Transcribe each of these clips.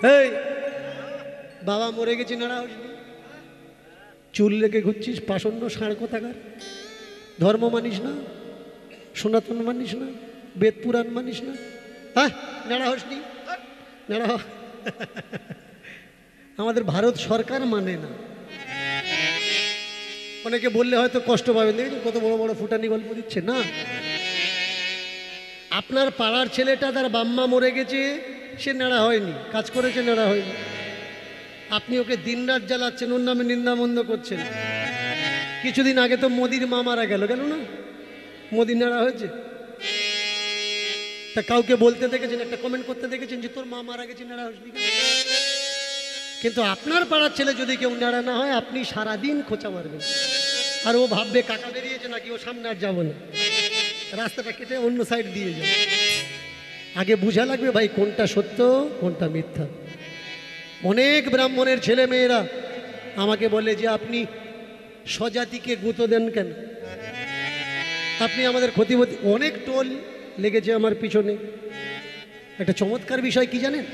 এই বাবা মরে গেছে নাড়া হসনি, চুল রেখে ঘুরছিস পাষণ্ড ষাঁড় কোথাকার। ধর্ম মানিস না, সনাতন মানিস না, বেদ পুরাণ মানিস না, হ্যাঁ নাড়া হসনি নাড়া। আমাদের ভারত সরকার মানে না। অনেকে বললে হয়তো কষ্ট পাবেন, দেখেন কত বড় বড় ফুটানি গল্প দিচ্ছে না। আপনার পাড়ার ছেলেটা তার বাম্মা মরে গেছে, সে নেড়া হয়নি, কাজ করেছে নেড়া হয়নি। আপনি ওকে দিনরাত জ্বালাচ্ছেন, ওর নামে নিন্দামন্দ করছেন। কিছুদিন আগে তো মোদির মা মারা গেল না, মোদি নেড়া হয়েছে? তা কাউকে বলতে দেখেছেন, একটা কমেন্ট করতে দেখেছেন যে তোর মা মারা গেছে নেড়া হসনি? কিন্তু আপনার পাড়ার ছেলে যদি কেউ নেড়া না হয়, আপনি সারাদিন খোঁচা মারবেন। আর ও ভাববে কাকা বেরিয়েছে নাকি, ও সামনে আর যাবো না, রাস্তাটা কেটে অন্য সাইড দিয়ে যাবে। আগে বুঝা লাগবে ভাই কোনটা সত্য কোনটা মিথ্যা। অনেক ব্রাহ্মণের ছেলে মেয়েরা আমাকে বলে যে আপনি স্বজাতিকে গুঁতো দেন কেন, আপনি আমাদের ক্ষতিপতি। অনেক টোল লেগেছে আমার পিছনে। একটা চমৎকার বিষয় কি জানেন,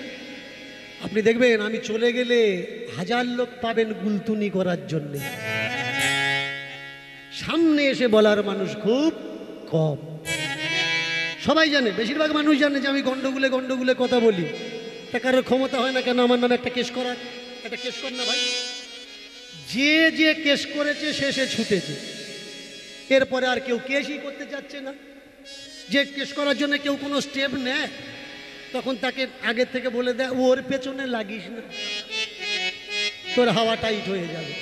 আপনি দেখবেন আমি চলে গেলে 1000 লোক পাবেন গুলতুনি করার জন্যে, সামনে এসে বলার মানুষ খুব কম। সবাই জানে, বেশিরভাগ মানুষ জানে যে আমি গন্ডগুলে গন্ডগুলে কথা বলি। তা কারোর ক্ষমতা হয় না কেন আমার নামে একটা কেস করার? একটা কেস কর না ভাই। যে যে কেস করেছে সে ছুটেছে, এরপরে আর কেউ কেসই করতে চাচ্ছে না। যে কেস করার জন্য কেউ কোনো স্টেপ নেয়, তখন তাকে আগের থেকে বলে দেয় ওর পেছনে লাগিস না, তোর হাওয়া টাইট হয়ে যাবে।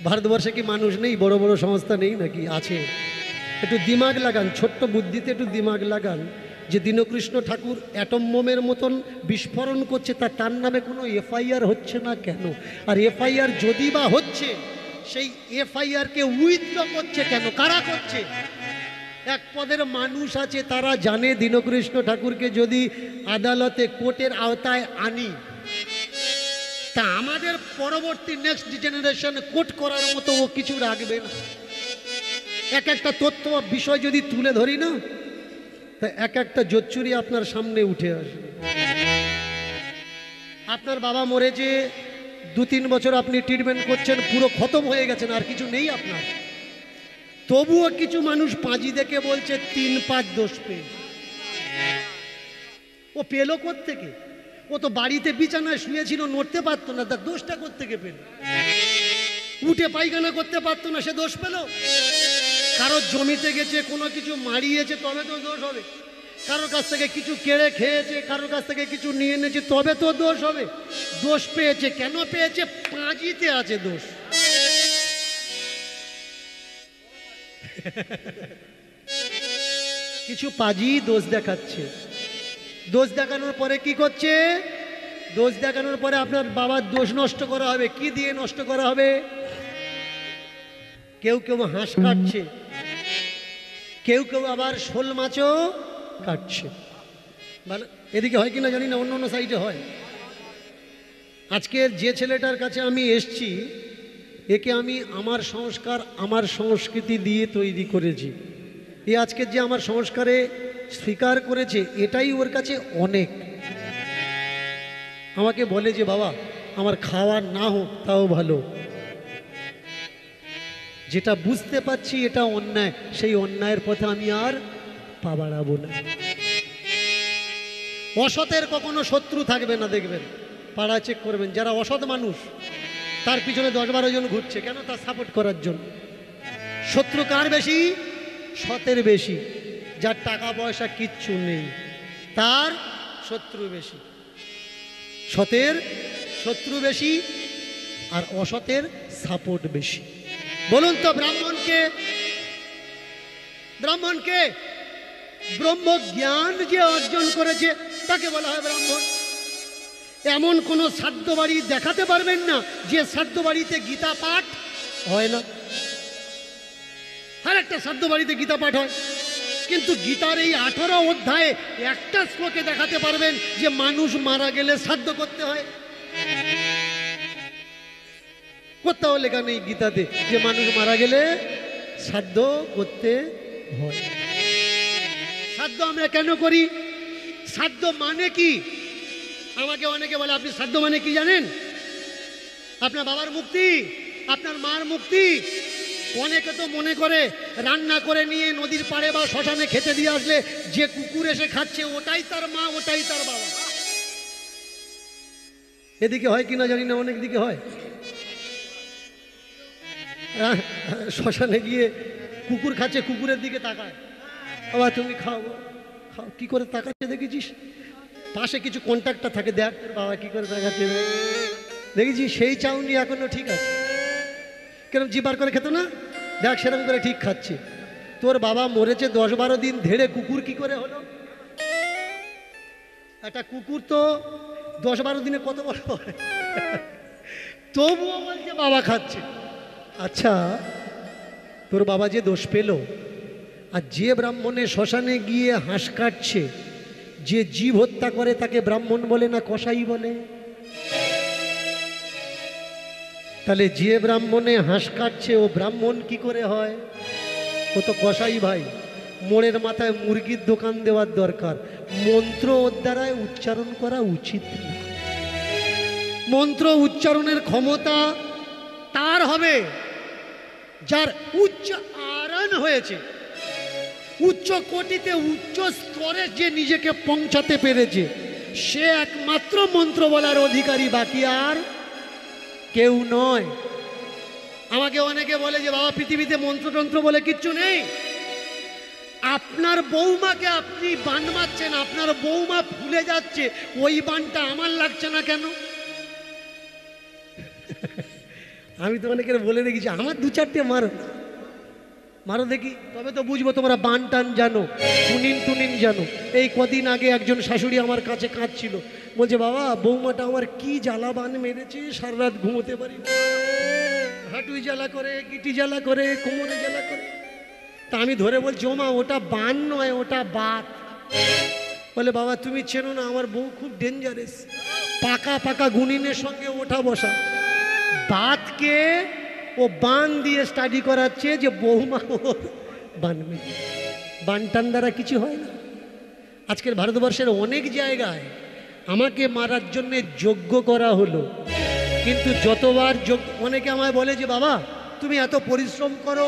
ভারতবর্ষে কি মানুষ নেই, বড় বড় সংস্থা নেই নাকি? আছে। একটু দিমাগ লাগান, ছোট্ট বুদ্ধিতে একটু দিমাগ লাগান। যে দীনকৃষ্ণ ঠাকুর অ্যাটম বোমের মতন বিস্ফোরণ করছে, তার নামে কোনো এফআইআর হচ্ছে না কেন? আর এফআইআর যদি বা হচ্ছে, সেই এফআইআরকে উইথড্র করছে কেন? কারা করছে? এক পদের মানুষ আছে, তারা জানে দীনকৃষ্ণ ঠাকুরকে যদি আদালতে কোর্টের আওতায় আনি, তা আমাদের পরবর্তী নেক্সট জেনারেশন কোর্ট করার মতো ও কিছু রাখবে না। এক একটা তথ্য বিষয় যদি তুলে ধরি না, তা এক একটা জোচ্চুরি আপনার সামনে উঠে আসবে। আপনার বাবা মরেছে, 2-3 বছর আপনি ট্রিটমেন্ট করছেন, পুরো খতম হয়ে গেছেন, আর কিছু নেই আপনার। তবুও কিছু মানুষ পাঁজি দেখে বলছে 3-5 দোষ পেয়ে। ও পেলো কোত্থেকে? ও তো বাড়িতে বিছানায় শুয়েছিল, নড়তে পারতো না, তার দোষটা কোত্থেকে পেল? উঠে পায়খানা করতে পারতো না, সে দোষ পেল? কারোর জমিতে গেছে, কোনো কিছু মারিয়েছে, তবে তো দোষ হবে। কারোর কাছ থেকে কিছু কেড়ে খেয়েছে, কারোর কাছ থেকে কিছু নিয়ে এনেছে, তবে তো দোষ হবে। দোষ পেয়েছে, কেন পেয়েছে? পাঁজিতে আছে দোষ। কিছু পাজি দোষ দেখাচ্ছে। দোষ দেখানোর পরে কি করছে? দোষ দেখানোর পরে আপনার বাবার দোষ নষ্ট করা হবে। কি দিয়ে নষ্ট করা হবে? কেউ কেউ হাঁস কাটছে, কেউ কেউ আবার শোল মাছও কাটছে। এদিকে হয় কিনা জানি না, অন্য অন্য সাইডে হয়। আজকের যে ছেলেটার কাছে আমি এসছি, একে আমি আমার সংস্কার, আমার সংস্কৃতি দিয়ে তৈরি করেছি। এ আজকের যে আমার সংস্কারে স্বীকার করেছে, এটাই ওর কাছে অনেক। আমাকে বলে যে বাবা আমার খাওয়া না হোক তাও ভালো, যেটা বুঝতে পারছি এটা অন্যায়, সেই অন্যায়ের পথে আমি আর পা বাড়াবো না। অসতের কখনো শত্রু থাকবে না, দেখবেন পাড়া চেক করবেন, যারা অসৎ মানুষ তার পিছনে 10-12 জন ঘুরছে, কেন? তার সাপোর্ট করার জন্য। শত্রু কার বেশি? সতের বেশি। যার টাকা পয়সা কিচ্ছু নেই, তার শত্রু বেশি। সতের শত্রু বেশি, আর অসতের সাপোর্ট বেশি। বলুন তো ব্রাহ্মণকে, ব্রাহ্মণকে ব্রহ্ম জ্ঞান যে অর্জন করেছে তাকে বলা হয় ব্রাহ্মণ। এমন কোনো শ্রাদ্ধ বাড়ি দেখাতে পারবেন না যে শ্রাদ্ধ বাড়িতে গীতা পাঠ হয় না। আর একটা শ্রাদ্ধ বাড়িতে গীতা পাঠ হয়, কিন্তু গীতার এই 18 অধ্যায়ে একটা শ্লোকে দেখাতে পারবেন যে মানুষ মারা গেলে শ্রাদ্ধ করতে হয়? কোথাও লেখা নেই গীতাতে যে মানুষ মারা গেলে শ্রাদ্ধ করতে হয়। শ্রাদ্ধ আমরা কেন করি? শ্রাদ্ধ মানে কি? আমাকে অনেকে বলে আপনি শ্রাদ্ধ মানে কি জানেন? আপনার বাবার মুক্তি, আপনার মার মুক্তি। অনেকে তো মনে করে রান্না করে নিয়ে নদীর পাড়ে বা শ্মশানে খেতে দিয়ে আসলে যে কুকুর এসে খাচ্ছে ওটাই তার মা, ওটাই তার বাবা। এদিকে হয় কিনা জানি না, অনেক দিকে হয়। শ্মশানে গিয়ে কুকুর খাচ্ছে, কুকুরের দিকে তাকায়, বাবা তুমি খাও খাও, কি করে তাকাচ্ছে দেখেছিস? পাশে কিছু কন্ট্যাক্টটা থাকে, দেখ তোর বাবা কি করে তাকাচ্ছে, দেখেছি সেই চাউনি এখনো ঠিক আছে। কেরম জিবার করে খেত না, দেখ সেরকম করে ঠিক খাচ্ছে। তোর বাবা মরেছে 10-12 দিন ধরে, কুকুর কি করে হলো? একটা কুকুর তো 10-12 দিনে কত বড় হয়, তবুও বলছে বাবা খাচ্ছে। আচ্ছা, তোর বাবা যে দোষ পেল, আর যে ব্রাহ্মণের শ্মশানে গিয়ে হাঁস কাটছে, যে জীব হত্যা করে তাকে ব্রাহ্মণ বলে না কসাই বলে? তাহলে যে ব্রাহ্মণে হাঁস কাটছে ও ব্রাহ্মণ কি করে হয়? ও তো কসাই ভাই। মোড়ের মাথায় মুরগির দোকান দেওয়ার দরকার। মন্ত্র ওর দ্বারায় উচ্চারণ করা উচিত না। মন্ত্র উচ্চারণের ক্ষমতা তার হবে যার উচ্চ আরণ হয়েছে, উচ্চ কোটিতে উচ্চ স্তরে যে নিজেকে পৌঁছাতে পেরেছে, সে একমাত্র মন্ত্র বলার অধিকারী, বাকি আর কেউ নয়। আমাকে অনেকে বলে যে বাবা পৃথিবীতে মন্ত্রতন্ত্র বলে কিচ্ছু নেই। আপনার বৌমাকে আপনি বান মারছেন, আপনার বৌমা ভুলে যাচ্ছে, ওই বানটা আমার লাগছে না কেন? আমি তো অনেকের বলে দেখেছি আমার 2-4টে মারো, মারো দেখি, তবে তো বুঝবো তোমরা বান টান জানো, টুনিন জানো। এই কদিন আগে একজন শাশুড়ি আমার কাছে কাঁদছিল, বলছে বাবা বৌমাটা আমার কি জ্বালা বান মেরেছে, সারা রাত ঘুমোতে পারি না, হাঁটুই জ্বালা করে, গিটি জ্বালা করে, কোমরে জ্বালা করে। তা আমি ধরে বলছি ও মা ওটা বান নয়, ওটা বাত। বলে বাবা তুমি চেনো না, আমার বউ খুব ডেঞ্জারাস, পাকা পাকা গুনিনের সঙ্গে ওঠা বসা। বাতকে ও বান দিয়ে স্টাডি করাচ্ছে যে বৌমা ওর বান মেরে। বান টান দ্বারা কিছু হয় না। আজকের ভারতবর্ষের অনেক জায়গায় আমাকে মারার জন্যে যজ্ঞ করা হলো, কিন্তু যতবার অনেকে আমায় বলে যে বাবা তুমি এত পরিশ্রম করো,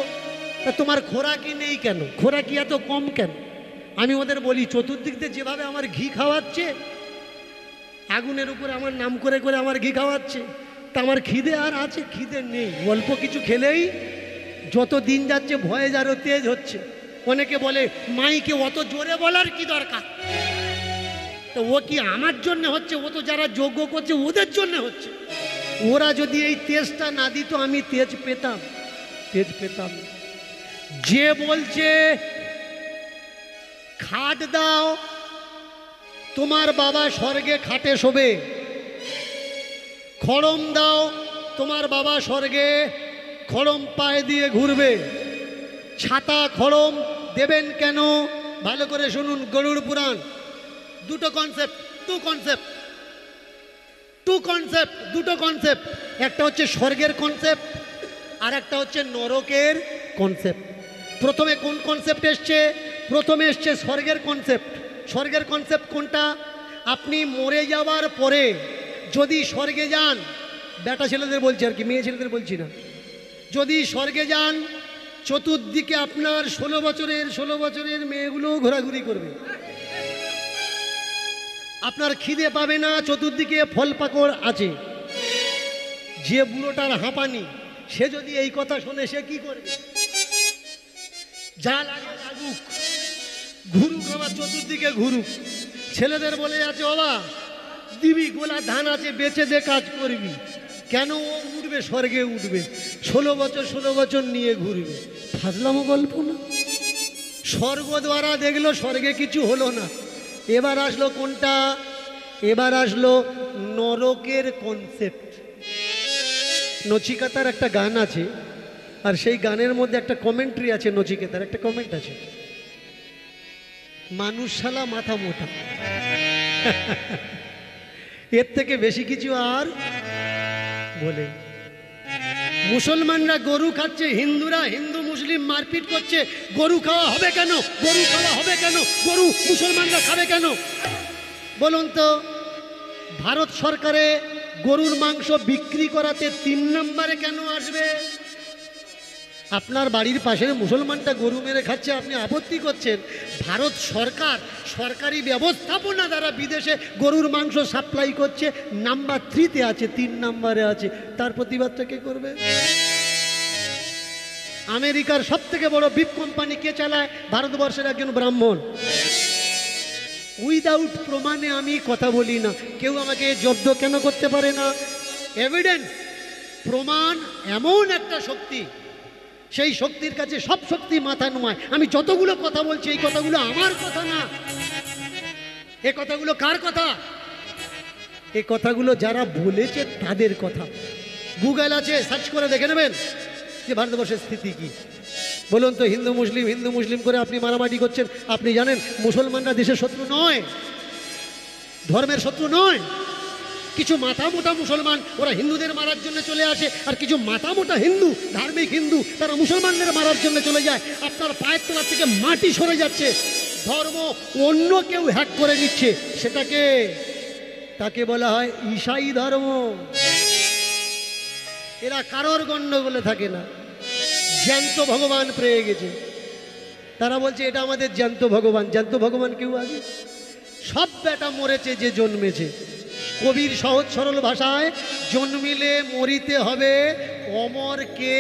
তা তোমার খোরাকি নেই কেন, খোরাকি এত কম কেন? আমি ওদের বলি চতুর্দিক দিয়ে যেভাবে আমার ঘি খাওয়াচ্ছে, আগুনের উপরে আমার নাম করে করে আমার ঘি খাওয়াচ্ছে, তা আমার খিদে আর আছে? খিদে নেই। অল্প কিছু খেলেই যত দিন যাচ্ছে ভয়ে আরও তেজ হচ্ছে। অনেকে বলে মাইকে অত জোরে বলার কি দরকার? তো ও কি আমার জন্য হচ্ছে? ও তো যারা যজ্ঞ করছে ওদের জন্য হচ্ছে। ওরা যদি এই তেজটা না দিত আমি তেজ পেতাম? তেজ পেতাম। যে বলছে খাট দাও, তোমার বাবা স্বর্গে খাটে শোবে, খড়ম দাও, তোমার বাবা স্বর্গে খড়ম পায়ে দিয়ে ঘুরবে। ছাতা খড়ম দেবেন কেন? ভালো করে শুনুন, গরুড় পুরাণ। দুটো কনসেপ্ট, দুটো কনসেপ্ট। একটা হচ্ছে স্বর্গের কনসেপ্ট, আর একটা হচ্ছে নরকের কনসেপ্ট। প্রথমে কোন কনসেপ্ট এসছে? প্রথমে এসছে স্বর্গের কনসেপ্ট। স্বর্গের কনসেপ্ট কোনটা? আপনি মরে যাওয়ার পরে যদি স্বর্গে যান, বেটা ছেলেদের বলছি আর কি, মেয়ে ছেলেদের বলছি না, যদি স্বর্গে যান চতুর্দিকে আপনার 16 বছরের মেয়েগুলো ঘোরাঘুরি করবে, আপনার খিদে পাবে না, চতুর্দিকে ফল পাকড় আছে। যে বুড়োটার হাঁপানি, সে যদি এই কথা শোনে সে কি করবে? যা লাগে লাগুক, ঘুরুক, আবার চতুর্দিকে ঘুরুক। ছেলেদের বলে আছে বাবা দিবি গোলা ধান আছে বেচে দে কাজ করবি। কেন? ও উঠবে, স্বর্গে উঠবে, 16 বছর নিয়ে ঘুরবে। ফাজলামো গল্প না? স্বর্গ দ্বারা দেখলো স্বর্গে কিছু হলো না। এবার আসলো কোনটা? এবার আসলো নরকের কনসেপ্ট। নচিকেতার একটা গান আছে, আর সেই গানের মধ্যে একটা কমেন্ট্রি আছে। নচিকেতার একটা কমেন্ট আছে, মানুষ শালা মাথা মোটা। এর থেকে বেশি কিছু আর বলে। মুসলমানরা গরু খাচ্ছে, হিন্দুরা হিন্দু মুসলিম মারপিট করছে। গরু খাওয়া হবে কেন? গরু খাওয়া হবে কেন? গরু মুসলমানরা খাবে কেন? বলুন তো। ভারত সরকারে গরুর মাংস বিক্রি করাতে 3 নম্বরে কেন আসবে? আপনার বাড়ির পাশের মুসলমানটা গরু মেরে খাচ্ছে, আপনি আপত্তি করছেন। ভারত সরকার সরকারি ব্যবস্থাপনা দ্বারা বিদেশে গরুর মাংস সাপ্লাই করছে, নাম্বার 3-তে আছে, 3 নম্বরে আছে, তার প্রতিবাদটা কে করবে? আমেরিকার সব থেকে বড় বিপ কোম্পানি কে চালায়? ভারতবর্ষের একজন ব্রাহ্মণ। উইদাউট প্রমাণে আমি কথা বলি না, কেউ আমাকে জব্দ কেন করতে পারে না? এভিডেন্স, প্রমাণ এমন একটা শক্তি, সেই শক্তির কাছে সব শক্তি মাথা নোয়ায়। আমি যতগুলো কথা বলছি এই কথাগুলো আমার কথা না, এ কথাগুলো কার কথা? এ কথাগুলো যারা বলেছে তাদের কথা। গুগল আছে, সার্চ করে দেখে নেবেন যে ভারতবর্ষের স্থিতি কি। বলুন তো, হিন্দু মুসলিম করে আপনি মারামারি করছেন। আপনি জানেন মুসলমানরা দেশের শত্রু নয়, ধর্মের শত্রু নয়। কিছু মাথা মোটা মুসলমান ওরা হিন্দুদের মারার জন্য চলে আসে, আর কিছু মাথা মোটা হিন্দু, ধার্মিক হিন্দু, তারা মুসলমানদের মারার জন্য চলে যায়। আপনার পায়ের তলা থেকে মাটি সরে যাচ্ছে, ধর্ম অন্য কেউ হ্যাক করে নিচ্ছে, সেটাকে তাকে বলা হয় ঈসাই ধর্ম। এরা কারোর গণ্ডগোলে থাকে না, জ্যান্ত ভগবান পেয়ে গেছে। তারা বলছে এটা আমাদের জ্যান্ত ভগবান। জ্যান্ত ভগবান কেউ আছে? সব বেটা মরেছে যে জন্মেছে। কবির সহজ সরল ভাষায়, জন্মিলে মরিতে হবে, অমর কে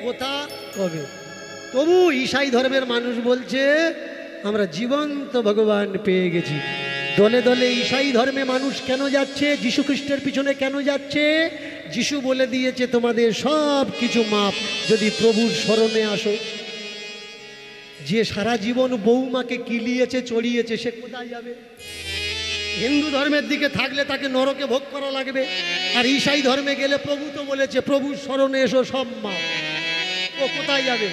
কোথা কবে। তবু ঈসাই ধর্মের মানুষ বলছে আমরা জীবন্ত ভগবান পেয়ে গেছি। দলে দলে ঈসাই ধর্মে মানুষ কেন যাচ্ছে? যীশু খ্রিস্টের পিছনে কেন যাচ্ছে? যিশু বলে দিয়েছে তোমাদের সব কিছু মাপ যদি প্রভুর শরণে আসো। যে সারা জীবন বৌমাকে কিলিয়েছে চড়িয়েছে সে কোথায় যাবে? হিন্দু ধর্মের দিকে থাকলে তাকে নরকে ভোগ করা লাগবে, আর ঈসাই ধর্মে গেলে প্রভু তো বলেছে প্রভুর শরণে এসো সব মাপ। ও কোথায় যাবে?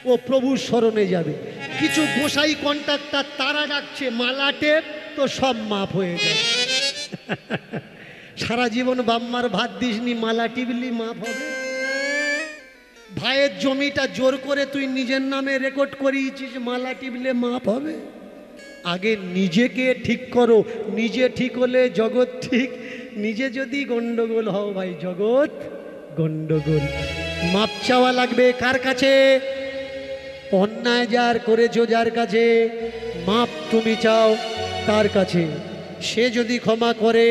ও প্রভুর শরণে যাবে। কিছু গোসাই কন্ট্রাক্টর তারা ডাকছে মালা টেপ, তো সব মাপ হয়ে যাবে। সারা জীবন বাম্মার ভাত দিসনি, মালা টিপলি মাপ হবে? ভাইয়ের জমিটা জোর করে তুই নিজের নামে রেকর্ড করিয়েছিস, মালা টিপলে মাপ হবে? আগে নিজেকে ঠিক করো, নিজে ঠিক হলে জগৎ ঠিক। নিজে যদি গন্ডগোল হও ভাই, জগৎ গন্ডগোল। মাপ চাওয়া লাগবে কার কাছে? অন্যায় যার করেছো যার কাছে, মাপ তুমি চাও তার কাছে। সে যদি ক্ষমা করে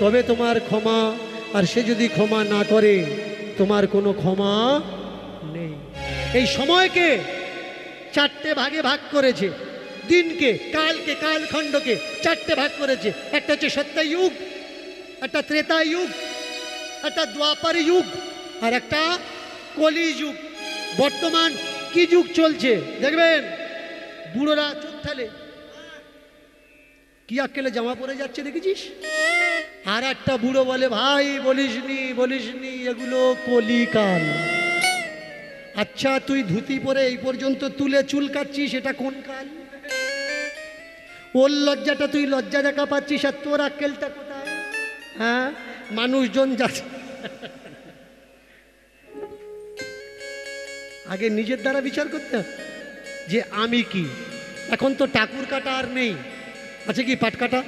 তবে তোমার ক্ষমা, আর সে যদি ক্ষমা না করে তোমার কোনো ক্ষমা নেই। এই সময়কে 4টে ভাগে ভাগ করেছে, দিনকে, কালকে, কালখণ্ডকে 4টে ভাগ করেছে। একটা হচ্ছে সত্যযুগ, একটা ত্রেতা যুগ, একটা দ্বাপর যুগ, আর একটা কলি যুগ। বর্তমান কি যুগ চলছে দেখবেন, বুড়োরা চোখ ঠেলে কি আক্কেলে জামা পরে যাচ্ছে দেখেছিস? আর একটা বুড়ো বলে ভাই বলিসনি এগুলো কলিকাল। আচ্ছা তুই ধুতি পরে এই পর্যন্ত তুলে চুল কাটছিস, এটা কোন কাল? ওর লজ্জাটা তুই লজ্জা দেখা পাচ্ছিস, আর তোর আক্কেলটা কোথায়? হ্যাঁ, মানুষজন যাচ্ছে। আগে নিজের দ্বারা বিচার করতে হবে যে আমি কি। এখন তো ঠাকুর কাটা আর নেই, আছে কি? পাট কাটা,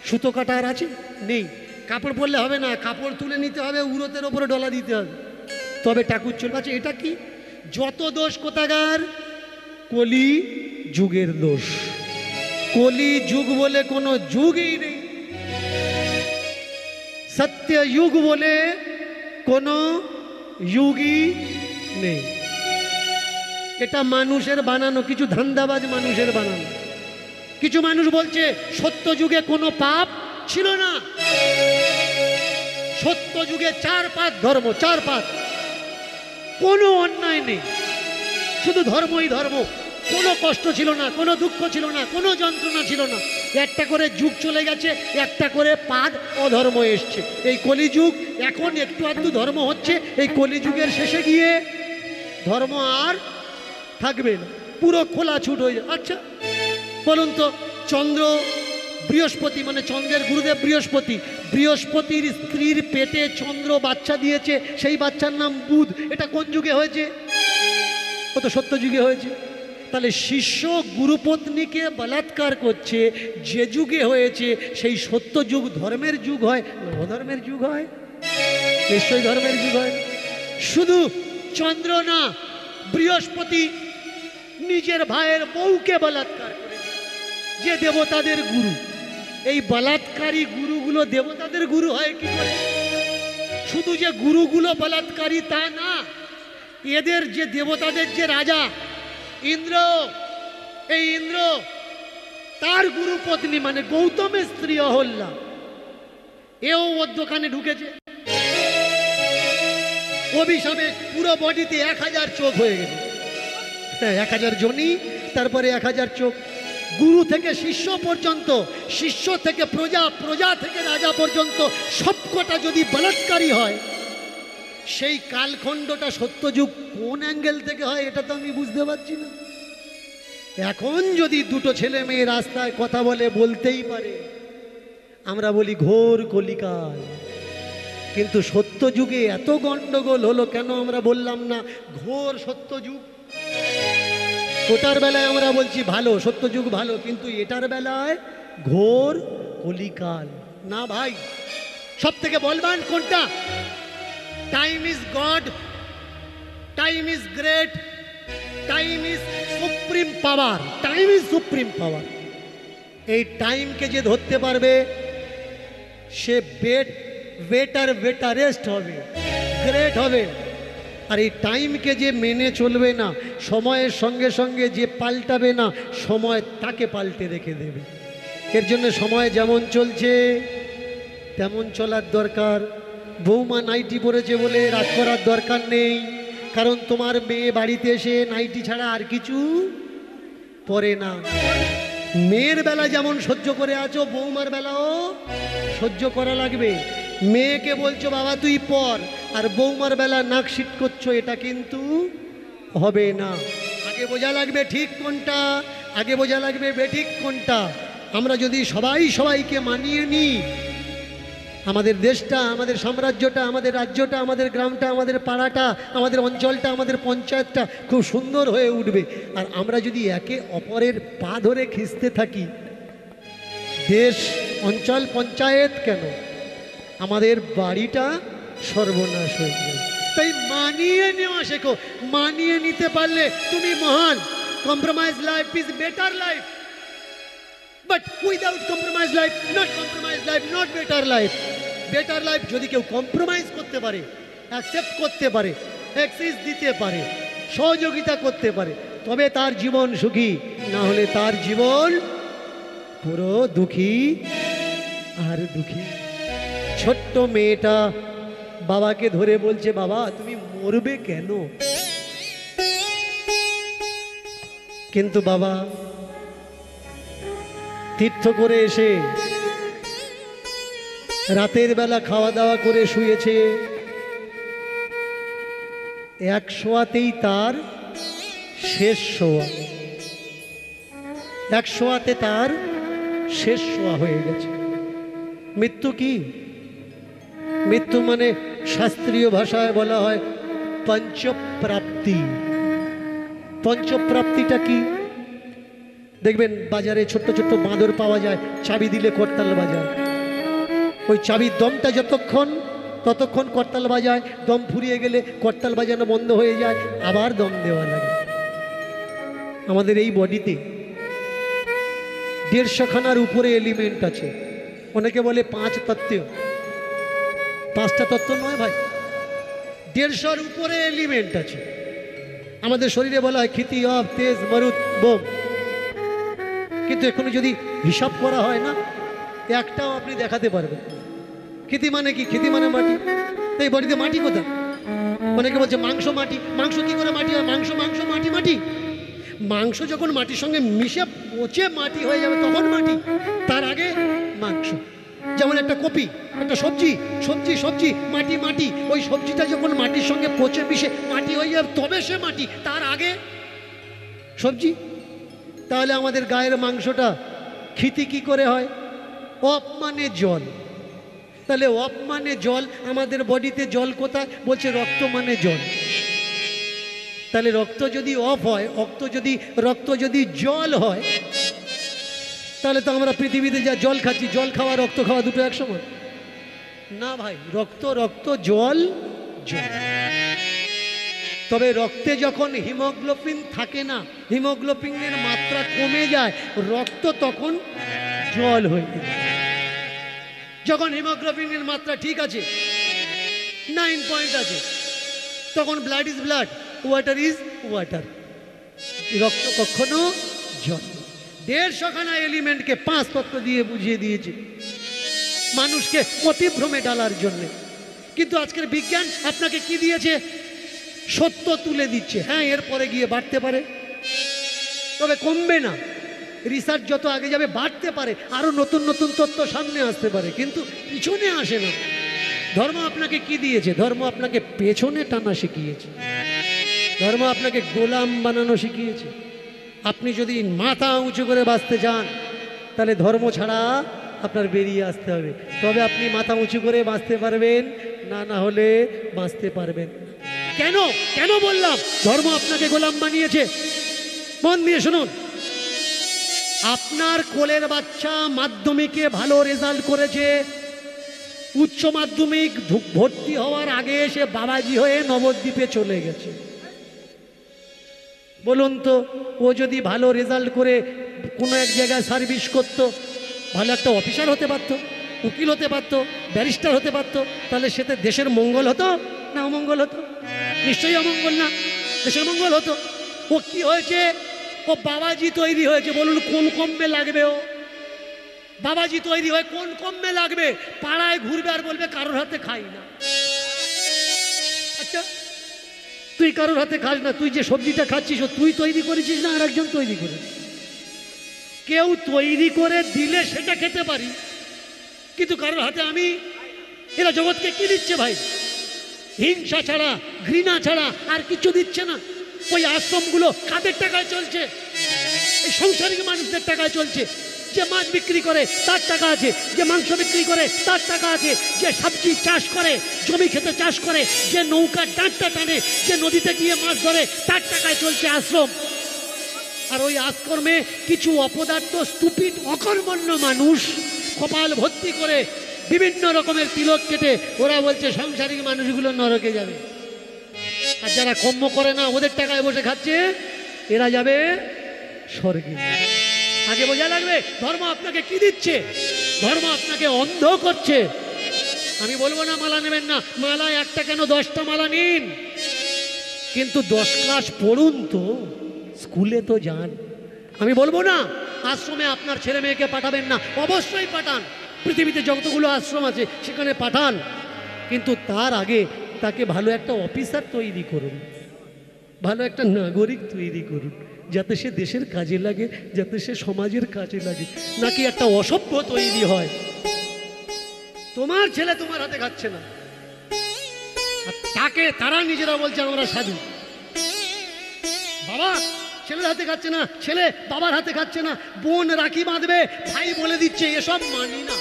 সুতো কাটা আর আছে? নেই। কাপড় পরলে হবে না, কাপড় তুলে নিতে হবে, উরতের ওপরে ডলা দিতে হবে, তবে ঠাকুর চলবে। আছে এটা কি? যত দোষ কোথাকার? কলি যুগের দোষ। কলি যুগ বলে কোনো যুগই নেই, সত্য যুগ বলে কোনো যুগই নেই। এটা মানুষের বানানো, কিছু ধান্দাবাজ মানুষের বানানো। কিছু মানুষ বলছে সত্য যুগে কোনো পাপ ছিল না, সত্য যুগে 4 পাত ধর্ম, 4 পাত, কোনো অন্যায় নেই, শুধু ধর্মই ধর্ম, কোনো কষ্ট ছিল না, কোনো দুঃখ ছিল না, কোনো যন্ত্রণা ছিল না। একটা করে যুগ চলে গেছে, একটা করে পাদ অধর্ম এসছে। এই কলিযুগ, এখন একটু আধটু ধর্ম হচ্ছে, এই কলিযুগের শেষে গিয়ে ধর্ম আর থাকবে না, পুরো খোলা ছুট হয়ে যাবে। আচ্ছা বলুন তো, চন্দ্র বৃহস্পতি, মানে চন্দ্রের গুরুদেব বৃহস্পতি, বৃহস্পতির স্ত্রীর পেটে চন্দ্র বাচ্চা দিয়েছে, সেই বাচ্চার নাম বুধ। এটা কোন যুগে হয়েছে? ও তো সত্য যুগে হয়েছে। তাহলে শিষ্য গুরুপত্নীকে বলাৎকার করছে, যে যুগে হয়েছে সেই সত্য যুগ ধর্মের যুগ হয় না অধর্মের যুগ হয়? নিশ্চয়ই ধর্মের যুগ হয়। শুধু চন্দ্র না, বৃহস্পতি নিজের ভাইয়ের বউকে বলাৎকার করেছে, যে দেবতাদের গুরু। এই বলাৎকারী গুরুগুলো দেবতাদের গুরু হয় কি করে? শুধু যে গুরুগুলো বলাৎকারী তা না, এদের যে দেবতাদের যে রাজা ইন্দ্র, এই ইন্দ্র তার গুরু পত্নী মানে গৌতমের স্ত্রী অহল্যা, এও ওর দোকানে ঢুকেছে। অভিশাপে পুরো বডিতে 1000 চোখ হয়ে গেছে। 1000 জনি, তারপরে 1000 চোখ। গুরু থেকে শিষ্য পর্যন্ত, শিষ্য থেকে প্রজা, প্রজা থেকে রাজা পর্যন্ত সবকটা যদি বলাৎকারী হয়, সেই কালখণ্ডটা সত্যযুগ কোন অ্যাঙ্গেল থেকে হয় এটা তো আমি বুঝতে পারছি না। এখন যদি দুটো ছেলে মেয়ে রাস্তায় কথা বলে, বলতেই পারে, আমরা বলি ঘোর কলিকাল। কিন্তু সত্যযুগে এত গন্ডগোল হলো কেন আমরা বললাম না ঘোর সত্যযুগ? ওটার বেলায় আমরা বলছি ভালো, সত্যযুগ ভালো, কিন্তু এটার বেলায় ঘোর কলিকাল। না ভাই, সব থেকে বলবান কোনটা? Time is god, time is great, time is supreme power, time is supreme পাওয়ার। এই টাইমকে যে ধরতে পারবে সে বেটারেস্ট হবে, গ্রেট হবে। আর এই টাইমকে যে মেনে চলবে না, সময়ের সঙ্গে সঙ্গে যে পাল্টাবে না, সময় তাকে পাল্টে রেখে দেবে। এর জন্য সময় যেমন চলছে তেমন চলার দরকার। বৌমা নাইটি পরেছে বলে রাগ করার দরকার নেই, কারণ তোমার মেয়ে বাড়িতে এসে নাইটি ছাড়া আর কিছু পরে না। মেয়ের বেলা যেমন সহ্য করে আছো, বৌমার বেলাও সহ্য করা লাগবে। মেয়েকে বলছো বাবা তুই পর, আর বৌমার বেলা নাক সিট করছো, এটা কিন্তু হবে না। আগে বোঝা লাগবে ঠিক কোনটা, আগে বোঝা লাগবে বেঠিক কোনটা। আমরা যদি সবাই সবাইকে মানিয়ে নিই, আমাদের দেশটা, আমাদের সাম্রাজ্যটা, আমাদের রাজ্যটা, আমাদের গ্রামটা, আমাদের পাড়াটা, আমাদের অঞ্চলটা, আমাদের পঞ্চায়েতটা খুব সুন্দর হয়ে উঠবে। আর আমরা যদি একে অপরের পা ধরে খিঁচতে থাকি, দেশ, অঞ্চল, পঞ্চায়েত কেন, আমাদের বাড়িটা সর্বনাশ হয়ে যাবে। তাই মানিয়ে নেওয়া শেখো। মানিয়ে নিতে পারলে তুমি মহান। Compromise life is better life, but without compromise life not compromise life, not better life. Better life যদি কেউ কম্প্রোমাইজ করতে পারে, অ্যাকসেপ্ট করতে পারে, অ্যাক্সেস দিতে পারে, সহযোগিতা করতে পারে, তবে তার জীবন সুখী। না হলে তার জীবন পুরো দুঃখী আর দুঃখী। ছোট্ট মেয়েটা বাবাকে ধরে বলছে, বাবা তুমি মরবে কেন? কিন্তু বাবা তীর্থ করে এসে রাতের বেলা খাওয়া দাওয়া করে শুয়েছে, এক শোয়াতেই তার শেষ শোয়া, এক শোয়াতে তার শেষ শোয়া হয়ে গেছে। মৃত্যু কি? মৃত্যু মানে শাস্ত্রীয় ভাষায় বলা হয় পঞ্চপ্রাপ্তি। পঞ্চপ্রাপ্তিটা কি? দেখবেন বাজারে ছোট্ট ছোট্ট বাঁদর পাওয়া যায়, চাবি দিলে করতাল বাজায়। ওই চাবির দমটা যতক্ষণ ততক্ষণ করতাল বাজায়, দম ফুরিয়ে গেলে করতাল বাজানো বন্ধ হয়ে যায়, আবার দম দেওয়া লাগে। আমাদের এই বডিতে 150 খানার উপরে এলিমেন্ট আছে। অনেকে বলে 5 তত্ত্ব, 5টা তত্ত্ব নয় ভাই, 150-র উপরে এলিমেন্ট আছে। আমাদের শরীরে বলা হয় ক্ষিতি, অব, তেজ, মরুত, বোম। কিন্তু এখনো যদি হিসাব করা হয় না, একটাও আপনি দেখাতে পারবেন। ক্ষিতি মানে কি? ক্ষিতি মানে মাটি। তো এই বডিতে মাটি কোথায়? অনেকে বলছে মাংস মাটি। মাংস কি করে মাটি হয়? মাংস মাংস মাটি মাটি। মাংস যখন মাটির সঙ্গে মিশে পচে মাটি হয়ে যাবে তখন মাটি, তার আগে মাংস। যেমন একটা কপি, একটা সবজি, সবজি সবজি, মাটি মাটি। ওই সবজিটা যখন মাটির সঙ্গে পচে মিশে মাটি হয়ে যাবে তবে সে মাটি, তার আগে সবজি। তাহলে আমাদের গায়ের মাংসটা ক্ষিতি কি করে হয়? অপ মানে জল। তাহলে অপ মানে জল, আমাদের বডিতে জল কোথায়? বলছে রক্ত মানে জল। তাহলে রক্ত যদি অফ হয়, রক্ত যদি জল হয়, তাহলে তো আমরা পৃথিবীতে যা জল খাচ্ছি, জল খাওয়া রক্ত খাওয়া দুটো একসমান না ভাই। রক্ত জল জল। তবে রক্তে যখন হিমোগ্লোবিন থাকে না, হিমোগ্লোবিনের মাত্রা কমে যায়, রক্ত তখন জল হয়ে যায়। যখন হিমোগ্লোবিনের মাত্রা ঠিক আছে, 9 পয়েন্ট আছে, তখন blood is blood, water is water. রক্ত কখনো জল। 150 খানা এলিমেন্টকে 5 তত্ত্ব দিয়ে বুঝিয়ে দিয়েছে মানুষকে মতিভ্রমে ডালার জন্য। কিন্তু আজকের বিজ্ঞান আপনাকে কি দিয়েছে? সত্য তুলে দিচ্ছে। হ্যাঁ, এরপরে গিয়ে বাড়তে পারে, তবে কমবে না। রিসার্চ যত আগে যাবে বাড়তে পারে, আরো নতুন নতুন তথ্য সামনে আসতে পারে, কিন্তু পিছনে আসে না। ধর্ম আপনাকে কি দিয়েছে? ধর্ম আপনাকে পেছনে টানা শিখিয়েছে, ধর্ম আপনাকে গোলাম বানানো শিখিয়েছে। আপনি যদি মাথা উঁচু করে বাঁচতে চান, তাহলে ধর্ম ছাড়া আপনার বেরিয়ে আসতে হবে, তবে আপনি মাথা উঁচু করে বাঁচতে পারবেন, না হলে বাঁচতে পারবেন। কেন কেন বললাম ধর্ম আপনাকে গোলাম বানিয়েছে? মন দিয়ে শুনুন। আপনার কোলের বাচ্চা মাধ্যমিকে ভালো রেজাল্ট করেছে, উচ্চ মাধ্যমিক ভর্তি হওয়ার আগে সে বাবাজি হয়ে নবদ্বীপে চলে গেছে। বলুন তো, ও যদি ভালো রেজাল্ট করে কোনো এক জায়গায় সার্ভিস করতো, ভালো একটা অফিসার হতে পারতো, উকিল হতে পারতো, ব্যারিস্টার হতে পারতো, তাহলে সেটা দেশের মঙ্গল হতো না অমঙ্গল হতো? নিশ্চয়ই অমঙ্গল না, দেশের মঙ্গল হতো। ও কি হয়েছে? ও বাবাজি তৈরি হয়েছে। বলুন কোন কমবে লাগবে? ও বাবাজি তৈরি হয়ে কোন কমবে লাগবে? পাড়ায় ঘুরবে আর বলবে কারোর হাতে খাই না। আচ্ছা, তুই কারোর হাতে খাস না, তুই যে সবজিটা খাচ্ছিস ও তুই তৈরি করেছিস না আর একজন তৈরি করেছিস? কেউ তৈরি করে দিলে সেটা খেতে পারি, কিন্তু কারোর হাতে আমি। এরা জগৎকে কি দিচ্ছে ভাই? হিংসা ছাড়া, ঘৃণা ছাড়া আর কিছু দিচ্ছে না। ওই আশ্রমগুলো কাদের টাকায় চলছে? এই সংসারিক মানুষদের টাকায় চলছে। যে মাছ বিক্রি করে তার টাকা আছে, যে মাংস বিক্রি করে তার টাকা আছে, যে সবজি চাষ করে, জমি খেতে চাষ করে, যে নৌকার ডাঁটটা টানে, যে নদীতে গিয়ে মাছ ধরে, তার টাকায় চলছে আশ্রম। আর ওই আশ্রমে কিছু অপদার্থ স্টুপিড অকর্মণ্য মানুষ কপাল ভর্তি করে বিভিন্ন রকমের তিলক কেটে ওরা বলছে সংসারিক মানুষগুলো নরকে যাবে, আর যারা কর্ম করে না ওদের টাকায় বসে খাচ্ছে এরা যাবে স্বর্গে। আগে বোঝা লাগবে ধর্ম আপনাকে কি দিচ্ছে। ধর্ম আপনাকে অন্ধ করছে। আমি বলবো না মালা নেবেন না, মালা একটা কেন 10টা মালা নিন, কিন্তু 10 ক্লাস পড়ুন তো, স্কুলে তো যান। আমি বলবো না আশ্রমে আপনার ছেলে মেয়েকে পাঠাবেন না, অবশ্যই পাঠান। পৃথিবীতে যতগুলো আশ্রম আছে সেখানে পাঠান, কিন্তু তার আগে তাকে ভালো একটা অফিসার তৈরি করুন, ভালো একটা নাগরিক তৈরি করুন, যাতে সে দেশের কাজে লাগে, যাতে সে সমাজের কাজে লাগে, নাকি একটা অসভ্য তৈরি হয়। তোমার ছেলে তোমার হাতে খাচ্ছে না, তারা নিজেরা বলছে আমরা সাধু। বাবা ছেলের হাতে খাচ্ছে না, ছেলে বাবার হাতে খাচ্ছে না, বোন রাখি বাঁধবে, ভাই বলে দিচ্ছে এসব মানি না,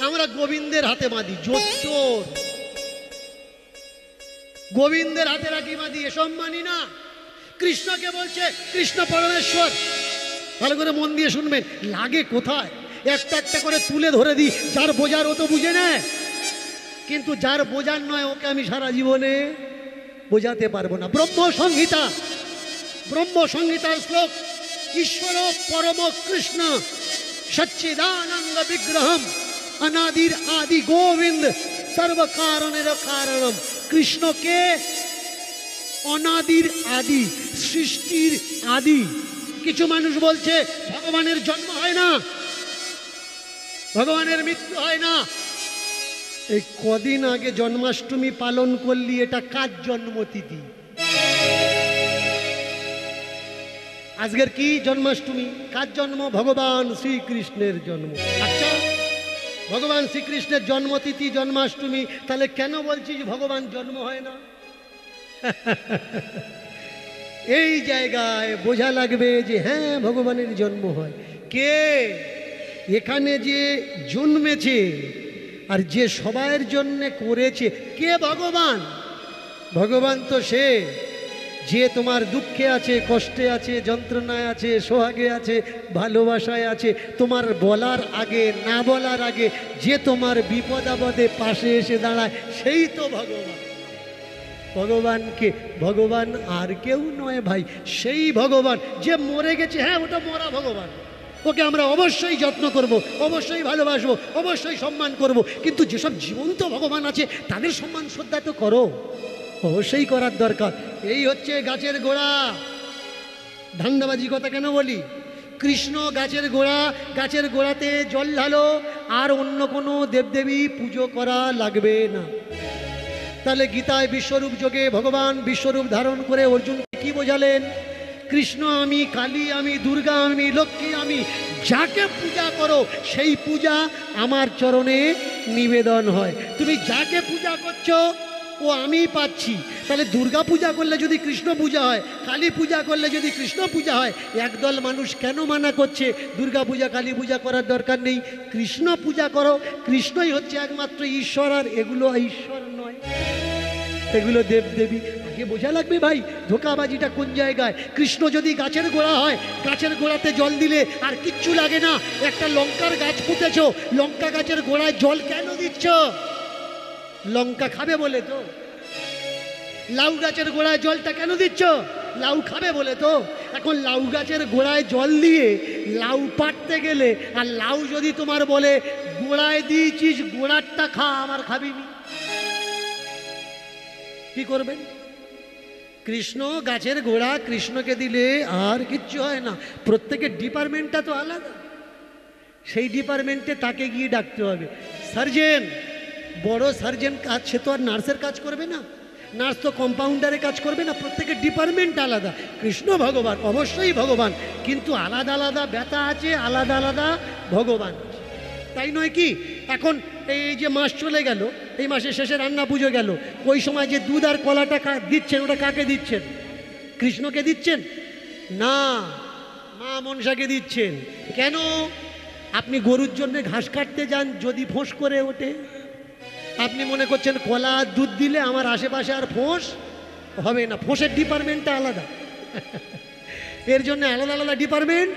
আমরা গোবিন্দের হাতে বাঁধি। জোচ্চোর, গোবিন্দের হাতে রাখি বাঁধি, এসব মানি না। কৃষ্ণকে বলছে কৃষ্ণ পরমেশ্বর। ভালো করে মন দিয়ে শুনবেন, লাগে কোথায়? একটা একটা করে তুলে ধরে দিই, যার বোঝার ও তো বুঝে নেয়, কিন্তু যার বোঝার নয় ওকে আমি সারা জীবনে বোঝাতে পারবো না। ব্রহ্মসংহিতার শ্লোক, ঈশ্বর পরম কৃষ্ণ সচ্চিদানন্দ বিগ্রহম অনাদির আদি গোবিন্দ সর্বকারণের কারণম। কৃষ্ণকে অনাদির আদি, সৃষ্টির আদি। কিছু মানুষ বলছে ভগবানের জন্ম হয় না, ভগবানের মৃত্যু হয় না। এই কদিন আগে জন্মাষ্টমী পালন করলি, এটা কার জন্মতিথি? আজকের কি জন্মাষ্টমী? কার জন্ম? ভগবান শ্রীকৃষ্ণের জন্ম। আচ্ছা, ভগবান শ্রীকৃষ্ণের জন্মতিথি জন্মাষ্টমী, তাহলে কেন বলছিস ভগবান জন্ম হয় না? এই জায়গায় বোঝা লাগবে যে হ্যাঁ ভগবানের জন্ম হয়। কে এখানে যে জন্মেছে আর যে সবাইয়ের জন্য করেছে, কে ভগবান? ভগবান তো সে যে তোমার দুঃখে আছে, কষ্টে আছে, যন্ত্রণায় আছে, সোহাগে আছে, ভালোবাসায় আছে, তোমার বলার আগে না বলার আগে যে তোমার বিপদ আপদে পাশে এসে দাঁড়ায়, সেই তো ভগবান। ভগবানকে, ভগবান আর কেউ নয় ভাই, সেই ভগবান যে মরে গেছে। হ্যাঁ, ওটা মরা ভগবান, ওকে আমরা অবশ্যই যত্ন করব, অবশ্যই ভালোবাসবো, অবশ্যই সম্মান করব, কিন্তু যেসব জীবন্ত ভগবান আছে তাদের সম্মান শ্রদ্ধা তো করো, অবশ্যই করার দরকার। এই হচ্ছে গাছের গোড়া। ধান্দাবাজি কথা কেন বলি? কৃষ্ণ গাছের গোড়া, গাছের গোড়াতে জল ঢালো, আর অন্য কোনো দেবদেবী পুজো করা লাগবে না। তাহলে গীতায় বিশ্বরূপ যোগে ভগবান বিশ্বরূপ ধারণ করে অর্জুনকে কি বোঝালেন? কৃষ্ণ আমি, কালী আমি, দুর্গা আমি, লক্ষ্মী আমি, যাকে পূজা করো সেই পূজা আমার চরণে নিবেদন হয়। তুমি যাকে পূজা করছো ও আমি পাচ্ছি। তাহলে দুর্গা পূজা করলে যদি কৃষ্ণ পূজা হয়, কালী পূজা করলে যদি কৃষ্ণ পূজা হয়, একদল মানুষ কেন মানা করছে দুর্গা পূজা কালী পূজা করার দরকার নেই, কৃষ্ণ পূজা করো, কৃষ্ণই হচ্ছে একমাত্র ঈশ্বর, আর এগুলো ঈশ্বর নয়, এগুলো দেবদেবী। আগে বোঝা লাগবে ভাই ধোঁকাবাজিটা কোন জায়গায়। কৃষ্ণ যদি গাছের গোড়া হয়, গাছের গোড়াতে জল দিলে আর কিচ্ছু লাগে না। একটা লঙ্কার গাছ পুঁতেছ, লঙ্কা গাছের গোড়ায় জল কেন দিচ্ছ? লঙ্কা খাবে বলে তো। লাউ গাছের গোড়ায় জলটা কেন দিচ্ছ? লাউ খাবে বলে তো। এখন লাউ গাছের গোড়ায় জল দিয়ে লাউ পাড়তে গেলে, আর লাউ যদি তোমার বলে গোড়ায় দিয়েছিস গোড়ারটা খা, আমার খাবিনি, কি করবেন? কৃষ্ণ গাছের গোড়া, কৃষ্ণকে দিলে আর কিচ্ছু হয় না। প্রত্যেকের ডিপার্টমেন্টটা তো আলাদা, সেই ডিপার্টমেন্টে তাকে গিয়ে ডাকতে হবে। সার্জেন, বড় সার্জেন কাজ, সে তো আর নার্সের কাজ করবে না, নার্স তো কম্পাউন্ডারের কাজ করবে না, প্রত্যেকের ডিপার্টমেন্ট আলাদা। কৃষ্ণ ভগবান, অবশ্যই ভগবান, কিন্তু আলাদা আলাদা ব্যথা আছে, আলাদা আলাদা ভগবান, তাই নয় কি? এখন এই যে মাস চলে গেল, এই মাসের শেষে রান্না পুজো গেল, ওই সময় যে দুধ আর কলাটা দিচ্ছেন, ওটা কাকে দিচ্ছেন? কৃষ্ণকে দিচ্ছেন না, মা মনসাকে দিচ্ছেন। কেন? আপনি গরুর জন্য ঘাস কাটতে যান, যদি ফোঁস করে ওঠে, আপনি মনে করছেন কলা দুধ দিলে আমার আশেপাশে আর ফোঁস হবে না। ফোঁসের ডিপার্টমেন্টটা আলাদা, এর জন্য আলাদা আলাদা ডিপার্টমেন্ট,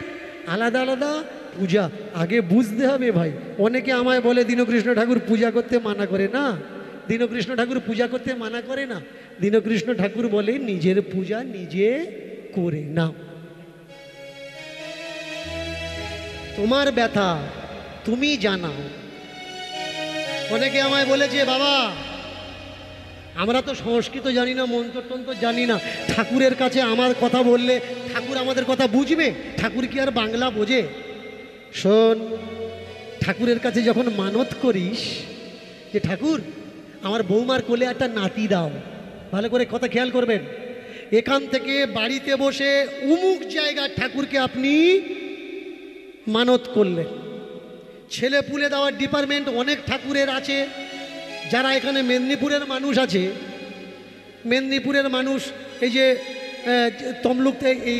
আলাদা আলাদা পূজা। আগে বুঝতে হবে ভাই। অনেকে আমায় বলে দীনকৃষ্ণ ঠাকুর পূজা করতে মানা করে না, দীনকৃষ্ণ ঠাকুর পূজা করতে মানা করে না। দীনকৃষ্ণ ঠাকুর বলে নিজের পূজা নিজে করে নাও। তোমার ব্যথা তুমি জানাও। অনেকে আমায় বলেছে বাবা আমরা তো সংস্কৃত জানি না, মন্ত্রতন্ত্র জানি না, ঠাকুরের কাছে আমার কথা বললে ঠাকুর আমাদের কথা বুঝবে? ঠাকুর কি আর বাংলা বোঝে? শোন, ঠাকুরের কাছে যখন মানত করিস যে ঠাকুর আমার বৌমার কোলে একটা নাতি দাও, ভালো করে কথা খেয়াল করবেন, এখান থেকে বাড়িতে বসে উমুক জায়গায় ঠাকুরকে আপনি মানত করলেন। ছেলে পুলে দেওয়ার ডিপার্টমেন্ট অনেক ঠাকুরের আছে। যারা এখানে মেদিনীপুরের মানুষ আছে, মেদিনীপুরের মানুষ, এই যে তমলুক, এই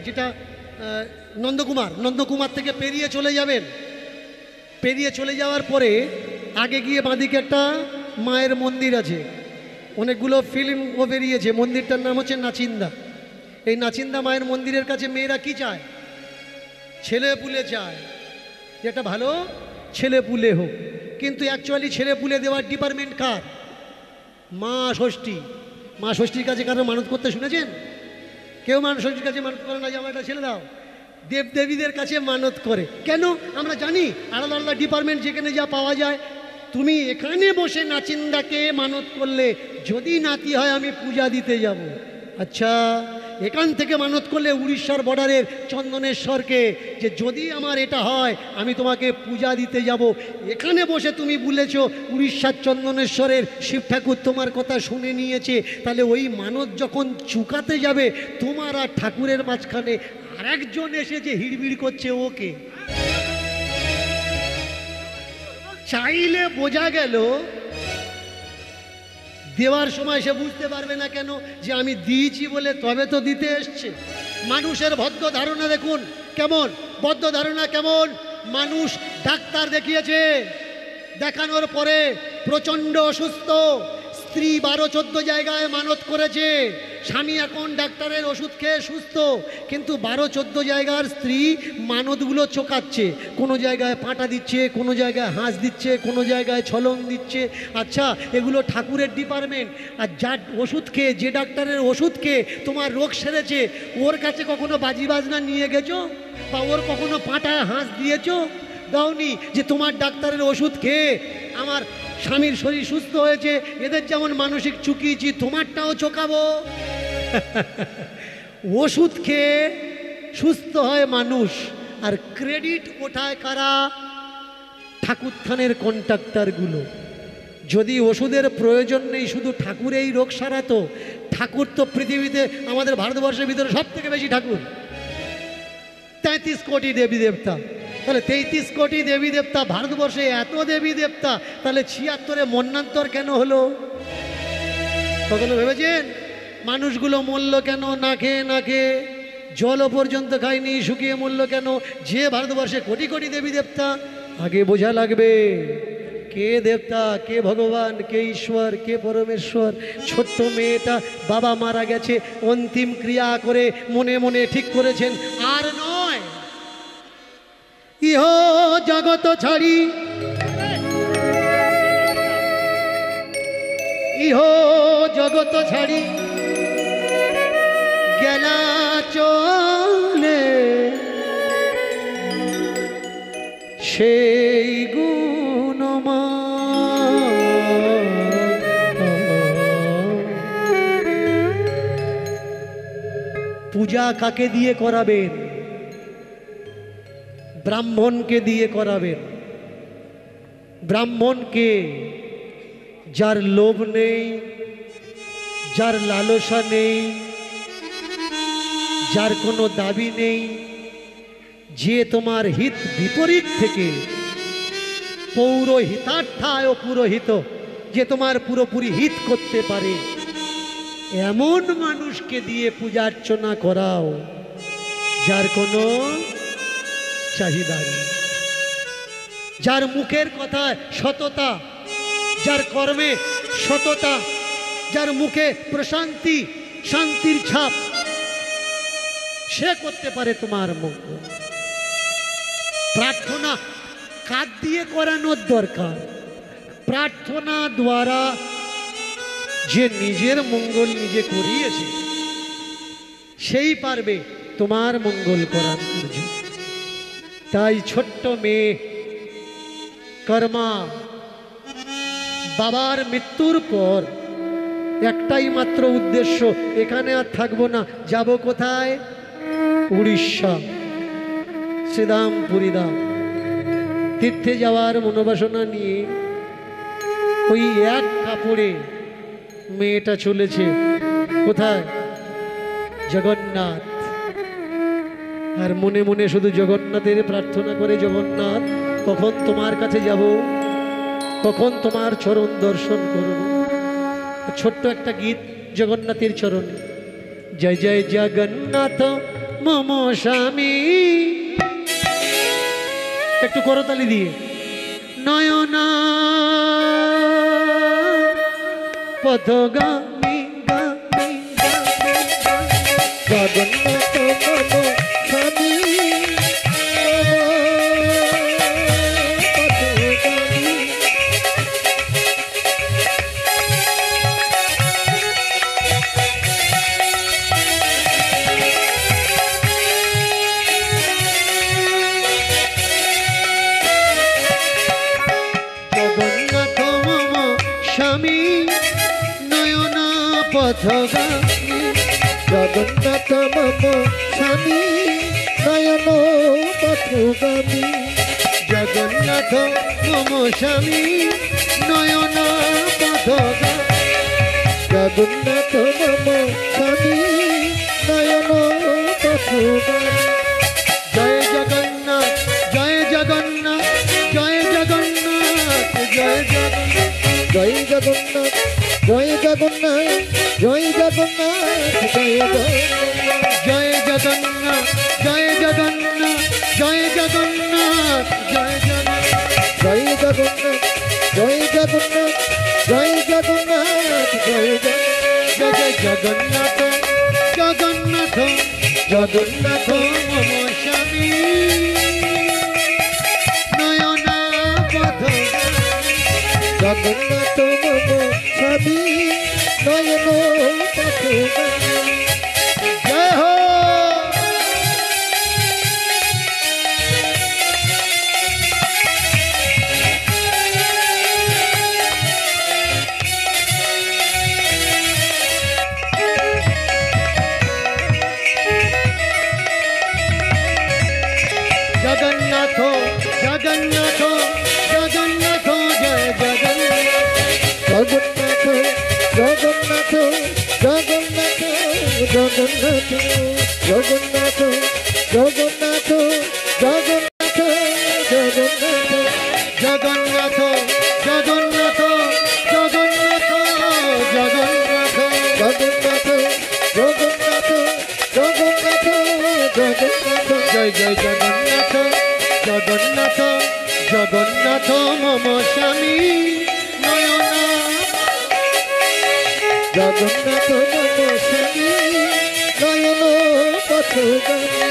যেটা নন্দকুমার থেকে পেরিয়ে চলে যাবেন, পেরিয়ে চলে যাওয়ার পরে আগে গিয়ে বাঁদিকে একটা মায়ের মন্দির আছে, অনেকগুলো ফিল্মও বেরিয়েছে, মন্দিরটার নাম হচ্ছে নাচিন্দা। এই নাচিন্দা মায়ের মন্দিরের কাছে মেয়েরা কি চায়? ছেলে পুলে চায়, যেটা ভালো ছেলে পুলে হোক। কিন্তু অ্যাকচুয়ালি ছেলে পুলে দেওয়ার ডিপার্টমেন্ট কার? মা ষষ্ঠী। মা ষষ্ঠীর কাছে কারো মানত করতে শুনেছেন? কেউ মা ষষ্ঠীর কাছে মানত করে না যে আমার একটা ছেলে দাও। দেবদেবীদের কাছে মানত করে। কেন? আমরা জানি আলাদা আলাদা ডিপার্টমেন্ট যেখানে যা পাওয়া যায়। তুমি এখানে বসে নাচিন্দাকে মানত করলে যদি নাতি হয় আমি পূজা দিতে যাব। আচ্ছা, এখান থেকে মানত করলে উড়িষ্যার বর্ডারের চন্দনেশ্বরকে যে যদি আমার এটা হয় আমি তোমাকে পূজা দিতে যাব। এখানে বসে তুমি বলেছ উড়িষ্যার চন্দনেশ্বরের শিব ঠাকুর তোমার কথা শুনে নিয়েছে, তাহলে ওই মানত যখন চুকাতে যাবে তোমার আর ঠাকুরের মাঝখানে আরেকজন এসে যে হিড়বিড় করছে, ওকে চাইলে বোঝা গেল দেওয়ার সময় সে বুঝতে পারবে না কেন যে আমি দিয়েছি বলে তবে তো দিতে এসছে। মানুষের বদ্ধ ধারণা দেখুন কেমন, বদ্ধ ধারণা কেমন। মানুষ ডাক্তার দেখিয়েছে, দেখানোর পরে প্রচণ্ড অসুস্থ, স্ত্রী 12-14 জায়গায় মানত করেছে, স্বামী এখন ডাক্তারের ওষুধ খেয়ে সুস্থ, কিন্তু 12-14 জায়গার স্ত্রী মানতগুলো চোকাচ্ছে, কোনো জায়গায় পাঁটা দিচ্ছে, কোনো জায়গায় হাঁস দিচ্ছে, কোনো জায়গায় ছলং দিচ্ছে। আচ্ছা, এগুলো ঠাকুরের ডিপার্টমেন্ট। আর যার ওষুধ খেয়ে, যে ডাক্তারের ওষুধ খেয়ে তোমার রোগ সেরেছে, ওর কাছে কখনো বাজি বাজনা নিয়ে গেছো? বা ওর কখনো পাঁটায় হাঁস দিয়েছো? দাওনি। যে তোমার ডাক্তারের ওষুধ খেয়ে আমার স্বামীর শরীর সুস্থ হয়েছে, এদের যেমন মানসিক চুকিয়েছি, তোমারটাও চোকাবো। ওষুধ খেয়ে সুস্থ হয় মানুষ, আর ক্রেডিট ওঠায় কারা? ঠাকুর থানের কন্ট্রাক্টরগুলো। যদি ওষুধের প্রয়োজন নেই, শুধু ঠাকুর এই রোগ সারাতো। ঠাকুর তো পৃথিবীতে, আমাদের ভারতবর্ষের ভিতরে সব থেকে বেশি ঠাকুর, 33 কোটি দেবী দেবতা। তাহলে 33 কোটি দেবী দেবতা, ভারতবর্ষে এত দেবী দেবতা, তাহলে 76-এ মন্বন্তর কেন হলো? কখনো ভেবেছেন মানুষগুলো মরল কেন? না খেয়ে না খেয়ে, জলও পর্যন্ত খায়নি, শুকিয়ে মরল কেন? যে ভারতবর্ষে কোটি কোটি দেবী দেবতা, আগে বোঝা লাগবে কে দেবতা, কে ভগবান, কে ঈশ্বর, কে পরমেশ্বর। ছোট্ট মেয়েটা বাবা মারা গেছে, অন্তিম ক্রিয়া করে মনে মনে ঠিক করেছেন আর নয়, ইহ জগত ছাড়ি, ইহ জগত ছাড়ি গেলা চলে, সেই পূজা কাকে দিয়ে করাবেন? ব্রাহ্মণকে দিয়ে করাবেন। ব্রাহ্মণকে, যার লোভ নেই, যার লালসা নেই, যার কোনো দাবি নেই, যে তোমার হিত বিপরীত থেকে পৌরহিতার্থায় পুরোহিত, যে তোমার পুরোপুরি হিত করতে পারে, এমন মানুষকে দিয়ে পূজা অর্চনা করাও, যার কোনো চাহিদা নেই, যার মুখের কথায় সততা, যার কর্মে সততা, যার মুখে প্রশান্তি, শান্তির ছাপ, সে করতে পারে তোমার মঙ্গল। প্রার্থনা কাজ দিয়ে করানোর দরকার। প্রার্থনা দ্বারা যে নিজের মঙ্গল নিজে করিয়েছে, সেই পারবে তোমার মঙ্গল করার জন্য। তাই ছোট্ট মেয়ে কর্মা বাবার মৃত্যুর পর একটাই মাত্র উদ্দেশ্য, এখানে আর থাকবো না, যাব কোথায়? উড়িষ্যা, শ্রীধাম পুরীধাম তীর্থে যাওয়ার মনোবাসনা নিয়ে ওই এক কাপড়ে মেয়েটা চলেছে। কোথায়? জগন্নাথ। আর মনে মনে শুধু জগন্নাথের প্রার্থনা করে, জগন্নাথ কখন তোমার কাছে যাব, কখন তোমার চরণ দর্শন করব। ছোট্ট একটা গীত জগন্নাথের চরণে, জয় জয় জগন্নাথ মম স্বামী, একটু করতালি দিয়ে, নয়না পথগামী গামী জগন্নাথ মম স্বামী, পথগামী জগন্নাথ মম স্বামী, নয়ন পথগামী জগন্নাথ মম স্বামী, নয়ন পথগামী জগন্নাথ মম স্বামী, নয়ন পথগামী। জয় জগন্নাথ, জয় জগন্নাথ, জয় জগন্নাথ, জয় জগন্নাথ, জয় জগন্নাথ, জয় জগন্নাথ, জয় জগন্নাথ, জয় জয় জগন্নাথ, জয় জগন্নাথ, জয় জগন্নাথ, জয় জয় জগন্নাথ, জয় জগন্নাথ, জয় জগন্নাথ, জয় জয় জগন্নাথ। জগন্নাথ মম স্বামী নয়না পথগামী। জগন্নাথ মম স্বামী নয়ন পথগামী। জয় হো। জগন্নাথ জগন্নাথ জগন্নাথ জয় জগন্নাথ। জগন্নাথ জগন্নাথ জগন্নাথ জগন্নাথ জগন্নাথ জগন্নাথ জগন্নাথ জগন্নাথ জগন্নাথ জগন্নাথ জগন্নাথ জগন্নাথ জগন্নাথ জগন্নাথ জগন্নাথ জগন্নাথ। জয় জয় জগন্নাথ জগন্নাথ জগন্নাথ মম স্বামী নয়না। জগন্নাথ মম স্বামী নয়ন পথগামী।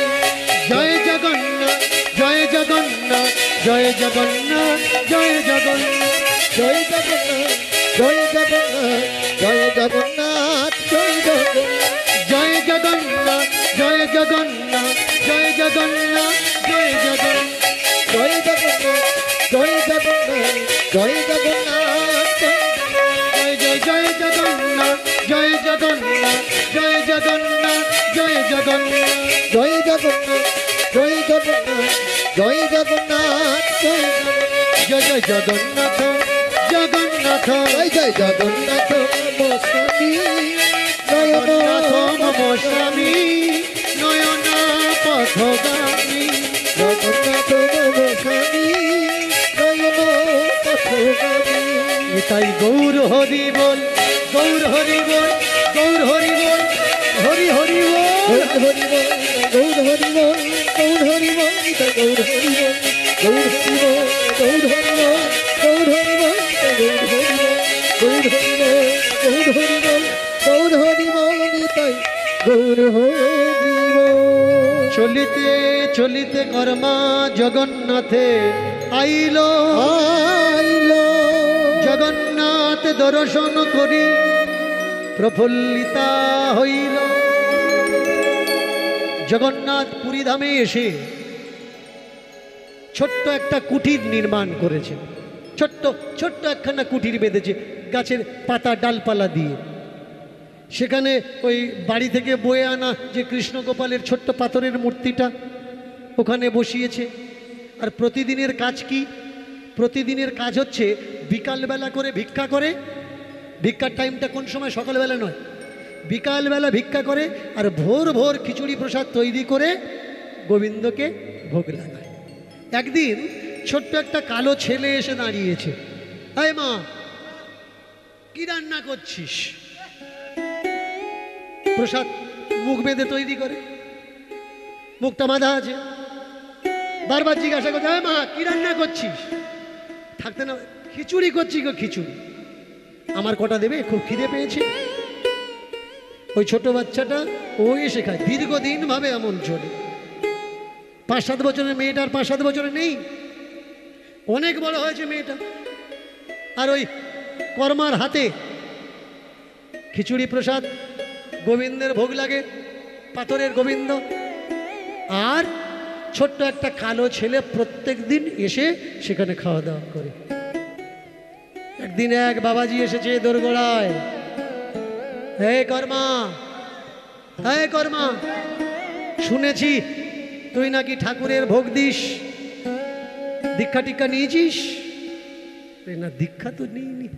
জয় জগন্নাথ জয় জগন্নাথ জয় জগন্নাথ জয় জগন্নাথ জয় জগন্নাথ জয় জগন্নাথ জয় জগন্নাথ জয় জগন্নাথ জয় জগন্নাথ জয় জগন্নাথ জয় জগন্নাথ জয় জগন্নাথ জয় জগন্নাথ জয় জগন্নাথ জয় জগন্নাথ জয় জয় জয় জগন্নাথ জয় জগন্নাথ জয় জগন্নাথ জয় জগন্নাথ জয় জগন্নাথ জয় জগন্নাথ জয় জগন্নাথ জয় জয় জগন্নাথ জগন্নাথ জয় জয় জগন্নাথ মম স্বামী নয়ন জগন্নাথ মম স্বামী নয়না পথগামী। জগন্নাথ মম স্বামী নয়ন পথগামী। তাই গৌর হরি বল গৌর হরি বল গৌর হরি বল হরি হরি বল। গৌর হরি বল গৌর হরি বল গৌর হরি বল গৌর হরি বল গৌর হরি বল গৌর হরি বল গৌর হরি বল গৌর হরি বল গৌর হরি বল গৌর হরি বল নিতাই গৌর হরি বল। চলিতে চলিতে কর্মা জগন্নাথে আইলো আইলো জগন্নাথ দর্শন করি প্রফুল্লিতা হইল। জগন্নাথ পুরী ধামে এসে ছোট্ট একটা কুটির নির্মাণ করেছে। ছোট্ট ছোট্ট একখানা কুটির বেঁধেছে গাছের পাতা ডালপালা দিয়ে। সেখানে ওই বাড়ি থেকে বয়ে আনা যে কৃষ্ণগোপালের ছোট্ট পাথরের মূর্তিটা ওখানে বসিয়েছে। আর প্রতিদিনের কাজ কি? প্রতিদিনের কাজ হচ্ছে বিকালবেলা করে ভিক্ষা করে। ভিক্ষার টাইমটা কোন সময়? সকালবেলা নয়, বিকালবেলা ভিক্ষা করে আর ভোর ভোর খিচুড়ি প্রসাদ তৈরি করে গোবিন্দকে ভোগ লাগায়। একদিন ছোট্ট একটা কালো ছেলে এসে দাঁড়িয়েছে। আয় মা, কি রান্না করছিস? প্রসাদ মুখ বেঁধে তৈরি করে, মুখটা বাঁধা আছে। বারবার জিজ্ঞাসা করছে, আয় মা, কি রান্না করছিস? থাকতে না, খিচুড়ি করছি গো, খিচুড়ি। আমার কটা দেবে? খুব খিদে পেয়েছে। ওই ছোট বাচ্চাটা ও এসে খায়। দীর্ঘদিন ভাবে এমন চলে। 5-7 বছরের মেয়েটা আর 5-7 বছরে নেই, অনেক বড় হয়েছে মেয়েটা। আর ওই কর্মার হাতে খিচুড়ি প্রসাদ গোবিন্দের ভোগ লাগে, পাথরের গোবিন্দ। আর ছোট্ট একটা কালো ছেলে প্রত্যেক দিন এসে সেখানে খাওয়া দাওয়া করে। একদিন এক বাবাজি এসেছে দোরগোড়ায়। হে কর্মা, হে কর্মা, শুনেছি তুই নাকি ঠাকুরের ভোগ দিস, দীক্ষা টিক্ষা নিয়েছিস? না, দীক্ষা তো নিইনি।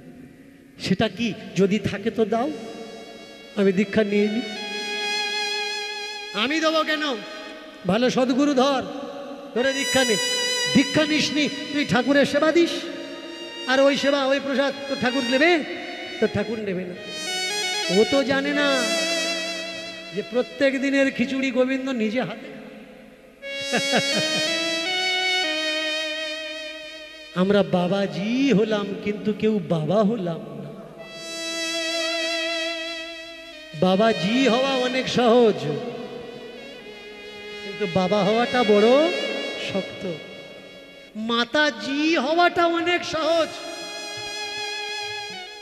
সেটা কি? যদি থাকে তো দাও, আমি দীক্ষা নিইনি। আমি দেবো কেন? ভালো সদ্গুরু ধর, ধরে দীক্ষা নে। দীক্ষা নিসনি, তুই ঠাকুরের সেবা দিস, আর ওই সেবা ওই প্রসাদ তো ঠাকুর নেবে? তো ঠাকুর নেবে না। ও তো জানে না যে প্রত্যেক দিনের খিচুড়ি গোবিন্দ নিজে হাতে। আমরা বাবাজি হলাম, কিন্তু কেউ বাবা হলাম না। বাবাজি হওয়া অনেক সহজ, কিন্তু বাবা হওয়াটা বড় শক্ত, মাতাজি হওয়াটা অনেক সহজ,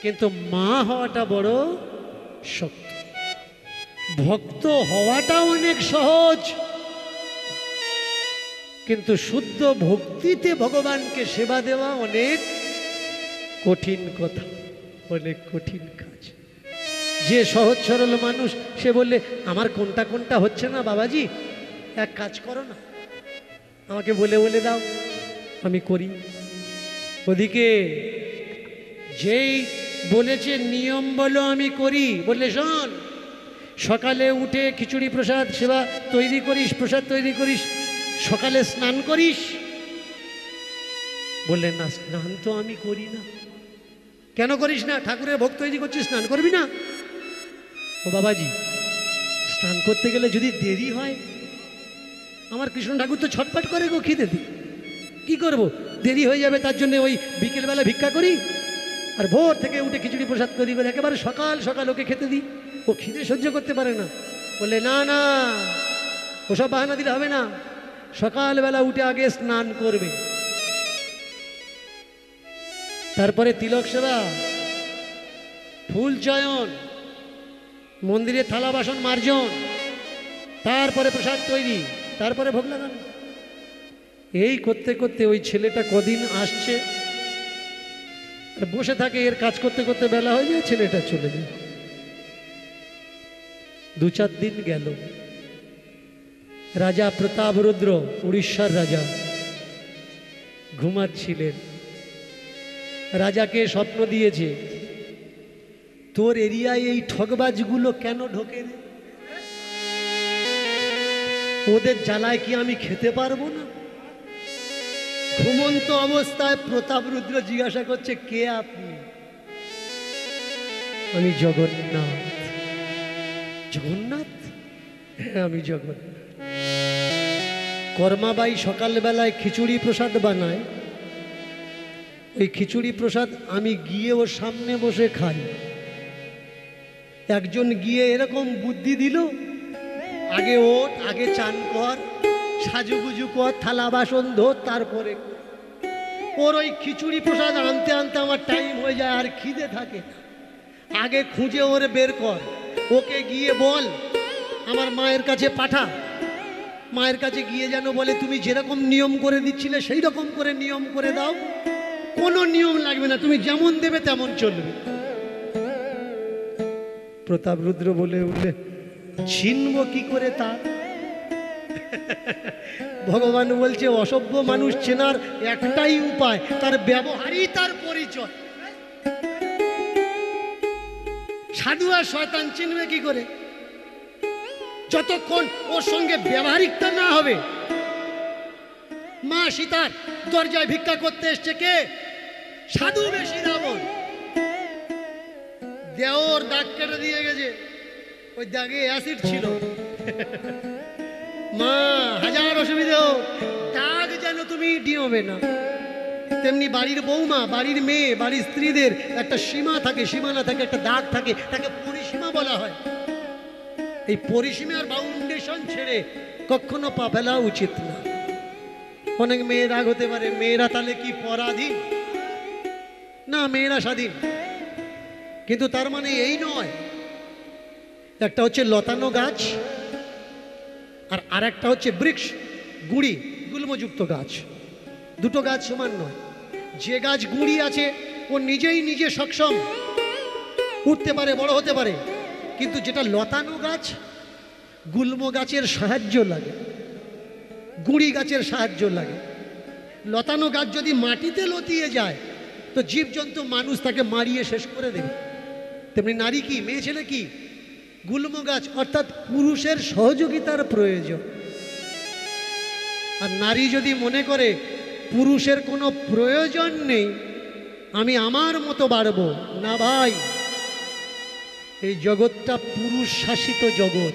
কিন্তু মা হওয়াটা বড় শক্ত। ভক্ত হওয়াটা অনেক সহজ, কিন্তু শুদ্ধ ভক্তিতে ভগবানকে সেবা দেওয়া অনেক কঠিন কথা, অনেক কঠিন কাজ। যে সহজ সরল মানুষ সে বললে আমার কোনটা কোনটা হচ্ছে না বাবাজি, এক কাজ করো না, আমাকে বলে বলে দাও, আমি করি। ওদিকে যেই বলেছে নিয়ম বলো আমি করি, বললে শোন, সকালে উঠে খিচুড়ি প্রসাদ সেবা তৈরি করিস, প্রসাদ তৈরি করিস, সকালে স্নান করিস। বললেন না, স্নান তো আমি করি না। কেন করিস না? ঠাকুরের ভোগ তৈরি করছিস, স্নান করবি না? ও বাবাজি, স্নান করতে গেলে যদি দেরি হয়, আমার কৃষ্ণ ঠাকুর তো ছটপট করে গো খিদে দি, কি করব? দেরি হয়ে যাবে, তার জন্য ওই বিকেলবেলা ভিক্ষা করি আর ভোর থেকে উঠে খিচুড়ি প্রসাদ করি করে একেবারে সকাল সকাল ওকে খেতে দিই, ও খিদে সহ্য করতে পারে না। বললে না না, ওসব বাহানা দিলে হবে না, সকালবেলা উঠে আগে স্নান করবে, তারপরে তিলক সেবা, ফুল চয়ন, মন্দিরে থালা বাসন মার্জন, তারপরে প্রসাদ তৈরি, তারপরে ভোগ লাগানো। এই করতে করতে ওই ছেলেটা কদিন আসছে আর বসে থাকে, এর কাজ করতে করতে বেলা হয়ে যায়, ছেলেটা চলে যায়। 2-4 দিন গেল, রাজা প্রতাপরুদ্র, উড়িষ্যার রাজা, ঘুমাচ্ছিলেন। রাজাকে স্বপ্ন দিয়েছে, তোর এরিয়ায় এই ঠগবাজগুলো কেন ঢোকে রে? ওদের জ্বালায় কি আমি খেতে পারবো না? ঘুমন্ত অবস্থায় প্রতাপরুদ্র জিজ্ঞাসা করছে, কে আপনি? আমি জগন্নাথ। জগন্নাথ? হ্যাঁ, আমি জগন্নাথ। কর্মাবাই সকালবেলায় খিচুড়ি প্রসাদ বানায়, ওই খিচুড়ি প্রসাদ আমি গিয়ে ওর সামনে বসে খাই। একজন গিয়ে এরকম বুদ্ধি দিল, আগে ওঠ, আগে চান কর, সাজুগুজু কর, থালা বাসন ধর, তারপরে ওর ওই খিচুড়ি প্রসাদ আনতে আনতে আমার টাইম হয়ে যায় আর খিদে থাকে। আগে খুঁজে ওর বের কর, ওকে গিয়ে বল আমার মায়ের কাছে পাঠা, মায়ের কাছে গিয়ে যেন বলে তুমি যেরকম নিয়ম করে দিচ্ছিলে সেই রকম করে নিয়ম করে দাও, কোনো নিয়ম লাগবে না, তুমি যেমন দেবে তেমন চলবে। প্রতাপরুদ্র বলে উঠলে, চিনব কি করে তা? ভগবান বলছে অসভ্য মানুষ চেনার একটাই উপায়, তার ব্যবহারই তার পরিচয়। সাধু আর শয়তান চিনবে কি করে? যতক্ষণ ওর সঙ্গে ব্যবহারিকতা না হবে। মা সীতার দরজায় ভিক্ষা করতে এসছে কে? সাধু বেশি রাবণ। দেওর দাগ কেটে দিয়ে গেছে, ওই দাগে অ্যাসিড ছিল। মা হাজার অসুবিধা হোক, দাগ যেন তুমি ডিওবে না। তেমনি বাড়ির বৌমা, বাড়ির মেয়ে, বাড়ির স্ত্রীদের একটা সীমা থাকে, সীমানা থাকে, একটা দাগ থাকে, তাকে পরিসীমা বলা হয়। এই পরিসীমার বাউন্ডেশন ছেড়ে কখনো পা ফেলা উচিত না। অনেক মেয়ে রাগ হতে পারে, মেয়েরা তাহলে কি পরাধীন? না, মেয়েরা স্বাধীন, কিন্তু তার মানে এই নয়। একটা হচ্ছে লতানো গাছ আর আরেকটা হচ্ছে বৃক্ষ, গুঁড়ি গুল্মযুক্ত গাছ। দুটো গাছ সমান নয়। যে গাছ গুঁড়ি আছে ও নিজেই নিজে সক্ষম, উঠতে পারে, বড় হতে পারে, কিন্তু যেটা লতানো গাছ, গুল্ম গাছের সাহায্য লাগে, গুঁড়ি গাছের সাহায্য লাগে। লতানো গাছ যদি মাটিতে লতিয়ে যায় তো জীবজন্তু, মানুষ তাকে মারিয়ে শেষ করে দেবে। তেমনি নারী কি, মেয়ে ছেলে কি, গুল্ম গাছ, অর্থাৎ পুরুষের সহযোগিতার প্রয়োজন। আর নারী যদি মনে করে পুরুষের কোনো প্রয়োজন নেই, আমি আমার মতো বাড়ব, না ভাই, এই জগৎটা পুরুষ শাসিত জগৎ।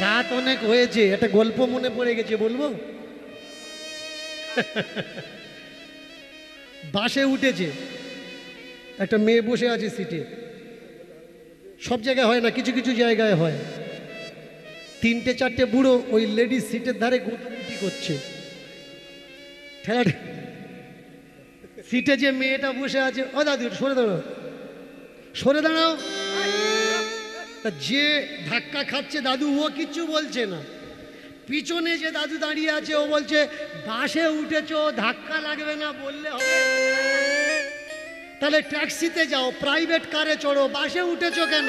রাত অনেক হয়েছে, একটা গল্প মনে পড়ে গেছে, বলবো? বাসে উঠেছে, একটা মেয়ে বসে আছে সিটে। সব জায়গায় হয় না, কিছু কিছু জায়গায় হয়। তিনটে চারটে বুড়ো ওই লেডিস সিটের ধারে গুঁতোগুঁতি করছে। ঠেলা সিটে যে মেয়েটা বসে আছে, ও দাদু সরে দাঁড়াও, সরে দাঁড়াও। তা যে ধাক্কা খাচ্ছে দাদু ও কিচ্ছু বলছে না। পিছনে যে দাদু দাঁড়িয়ে আছে ও বলছে বাসে উঠেছো, ধাক্কা লাগবে না বললে হবে? তাহলে ট্যাক্সিতে যাও, প্রাইভেট কারে চড়ো, বাসে উঠেছো কেন?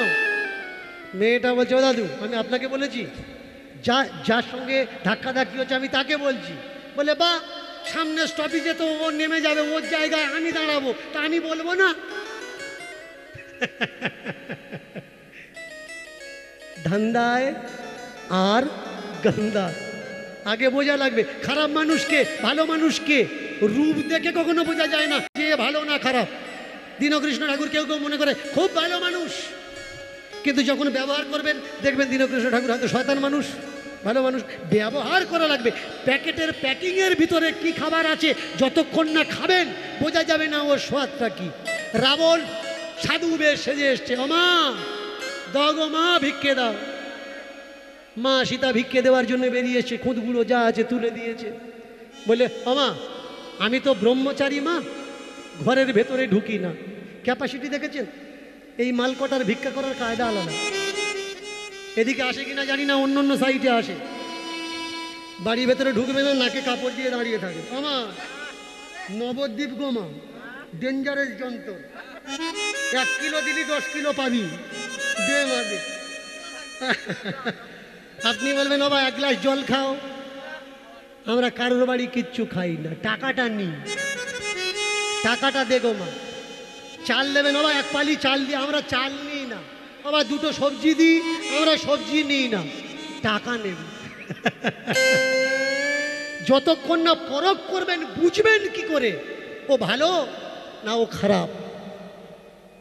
মেয়েটা বলছে ও দাদু আমি আপনাকে বলেছি, যার সঙ্গে ধাক্কা ধাক্কি হচ্ছে আমি তাকে বলছি। বলে বা সামনে স্টপেজে তো ও নেমে যাবে, ওর জায়গায় আমি দাঁড়াবো, তা আমি বলবো না? ধান্দায় আর গান্দা। আগে বোঝা লাগবে খারাপ মানুষকে ভালো মানুষকে রূপ দেখে কখনো বোঝা যায় না যে ভালো না খারাপ। দীনকৃষ্ণ ঠাকুর কেউ কেউ মনে করে খুব ভালো মানুষ, কিন্তু যখন ব্যবহার করবেন দেখবেন দীনকৃষ্ণ ঠাকুর হয়তো শয়তান মানুষ, ভালো মানুষ। ব্যবহার করা লাগবে। প্যাকেটের প্যাকিংয়ের ভিতরে কি খাবার আছে যতক্ষণ না খাবেন বোঝা যাবে না ওর স্বাদটা কি। রাবণ সাধু বেশ সেজে এসছে, ও মা দাও গো মা ভিক্ষে দাও। মা সীতা ভিক্ষে দেওয়ার জন্য বেরিয়েছে, খুঁতগুলো যা আছে তুলে দিয়েছে। বলে ও মা আমি তো ব্রহ্মচারী মা, ঘরের ভেতরে ঢুকি না। ক্যাপাসিটি দেখেছেন? এই মাল কটার ভিক্ষা করার কায়দা আলাদা। এদিকে আসে কিনা জানি না, অন্য অন্য সাইডে আসে। বাড়ির ভেতরে ঢুকবে না, নাকে কাপড় দিয়ে দাঁড়িয়ে থাকে। আমা নবদ্বীপ গোমা ডেঞ্জারাস যন্ত্র, 1 কিলো দিলি 10 কিলো পাবি, দে মারবে। আপনি বলবেন বাবা 1 গ্লাস জল খাও। আমরা কারোর বাড়ি কিচ্ছু খাই না, টাকাটা নিই, টাকাটা দেগো মা। চাল দেবেন বাবা, 1 পালি চাল দিই, আমরা চাল নিই না। বাবা 2টো সবজি দিই, আমরা সবজি নিই না, টাকা নেব। যতক্ষণ না পরখ করবেন বুঝবেন কি করে ও ভালো না ও খারাপ।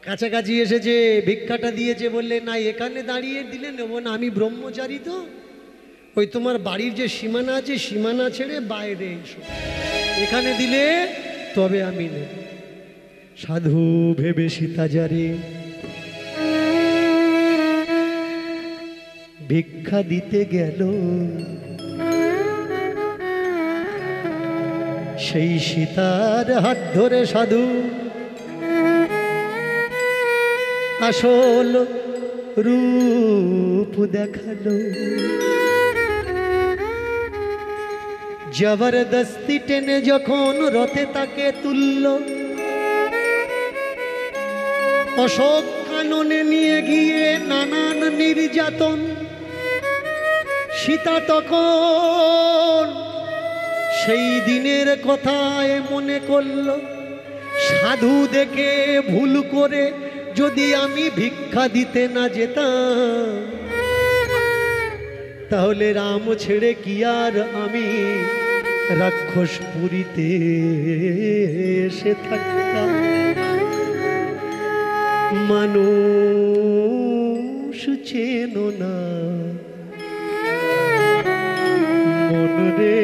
কাছাকাছি এসেছে, ভিক্ষাটা দিয়েছে, বললে না এখানে দাঁড়িয়ে দিলে নেবো না, আমি ব্রহ্মচারী তো। ওই তোমার বাড়ির যে সীমানা আছে সীমানা ছেড়ে বাইরে এসো, এখানে দিলে তবে আমি নেব। সাধু ভেবে সীতা যারে ভিক্ষা দিতে গেল, সেই সীতার হাত ধরে সাধু আসল রূপ দেখালো। জবরদস্তি টেনে যখন রথে তাকে তুলল, অশোক কাননে নিয়ে গিয়ে নানান নির্যাতন। সীতা তখন সেই দিনের কথায় মনে করল, সাধু দেখে ভুল করে যদি আমি ভিক্ষা দিতে না যেতাম, তাহলে রাম ছেড়ে কি আর আমি রাক্ষসপুরীতে এসে থাকতাম। মানুষ চেনো না মন রে,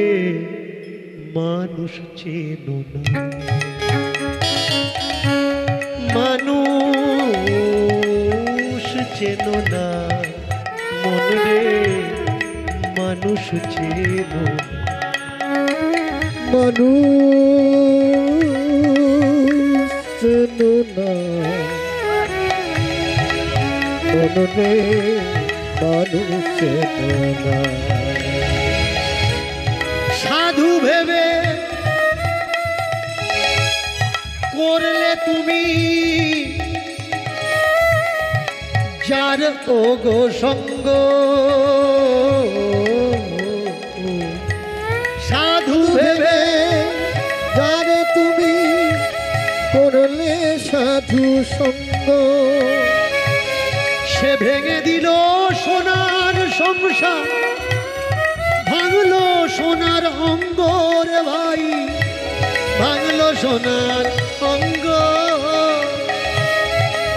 মানুষ চেনো না, মানুষ চেনো না মন রে, মানুষ চেনো না, মানুষ চেনো না মন রে, মানুষ চেনো না। সাধু ভেবে করলে তুমি যার ওগো সঙ্গ, সাধু ভেবে যার তুমি করলে সাধু সঙ্গ, সে ভেঙে দিল সোনার সংসার, ভাঙলো সোনার অঙ্গ রে ভাই, ভাঙলো সোনার অঙ্গ,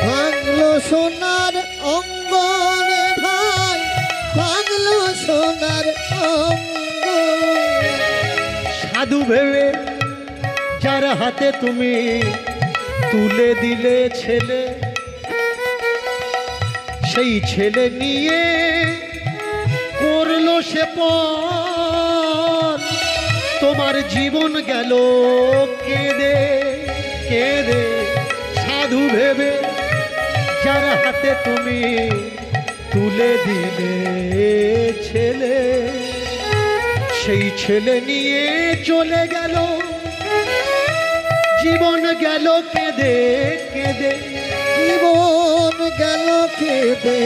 ভাঙলো সোনার অঙ্গ রে ভাই, ভাঙলো সোনার অঙ্গ। সাধু ভেবে যার হাতে তুমি তুলে দিলে ছেলে, সেই ছেলে নিয়ে করলো সে পর, তোমার জীবন গেল কেঁদে কেঁদে। সাধু ভেবে যার হাতে তুমি তুলে দিলে ছেলে, সেই ছেলে নিয়ে চলে গেল, জীবন গেল কেঁদে কেঁদে। জীবন গেল কেঁদে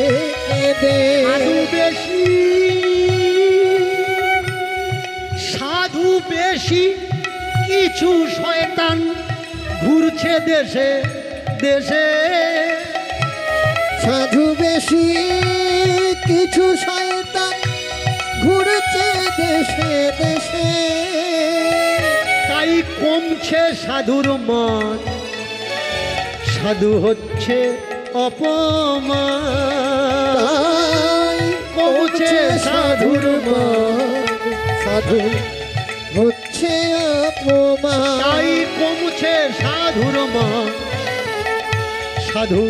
কেঁদে। সাধু বেশি, সাধু বেশি কিছু শয়তান ঘুরছে দেশে দেশে। সাধু বেশি কিছু শয়তান ঘুরছে দেশে দেশে। তাই কমছে সাধুর মান, সাধু হচ্ছে অপমান। তাই কমছে সাধুর মান, সাধু হচ্ছে অপমান। তাই কমছে সাধুর মান, সাধু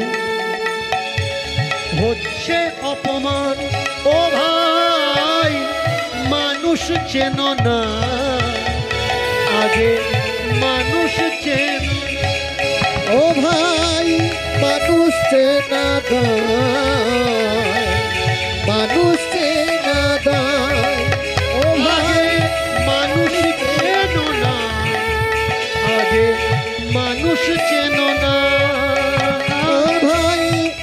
হচ্ছে অপমান। ও ভাই মানুষ চেন না, আগে মানুষ চেন। ও ভাই মানুষ চেনা দায়, মানুষ চেনা দায়। ও ভাই আগে মানুষ চেন না, আগে মানুষ চেন না। ও ভাই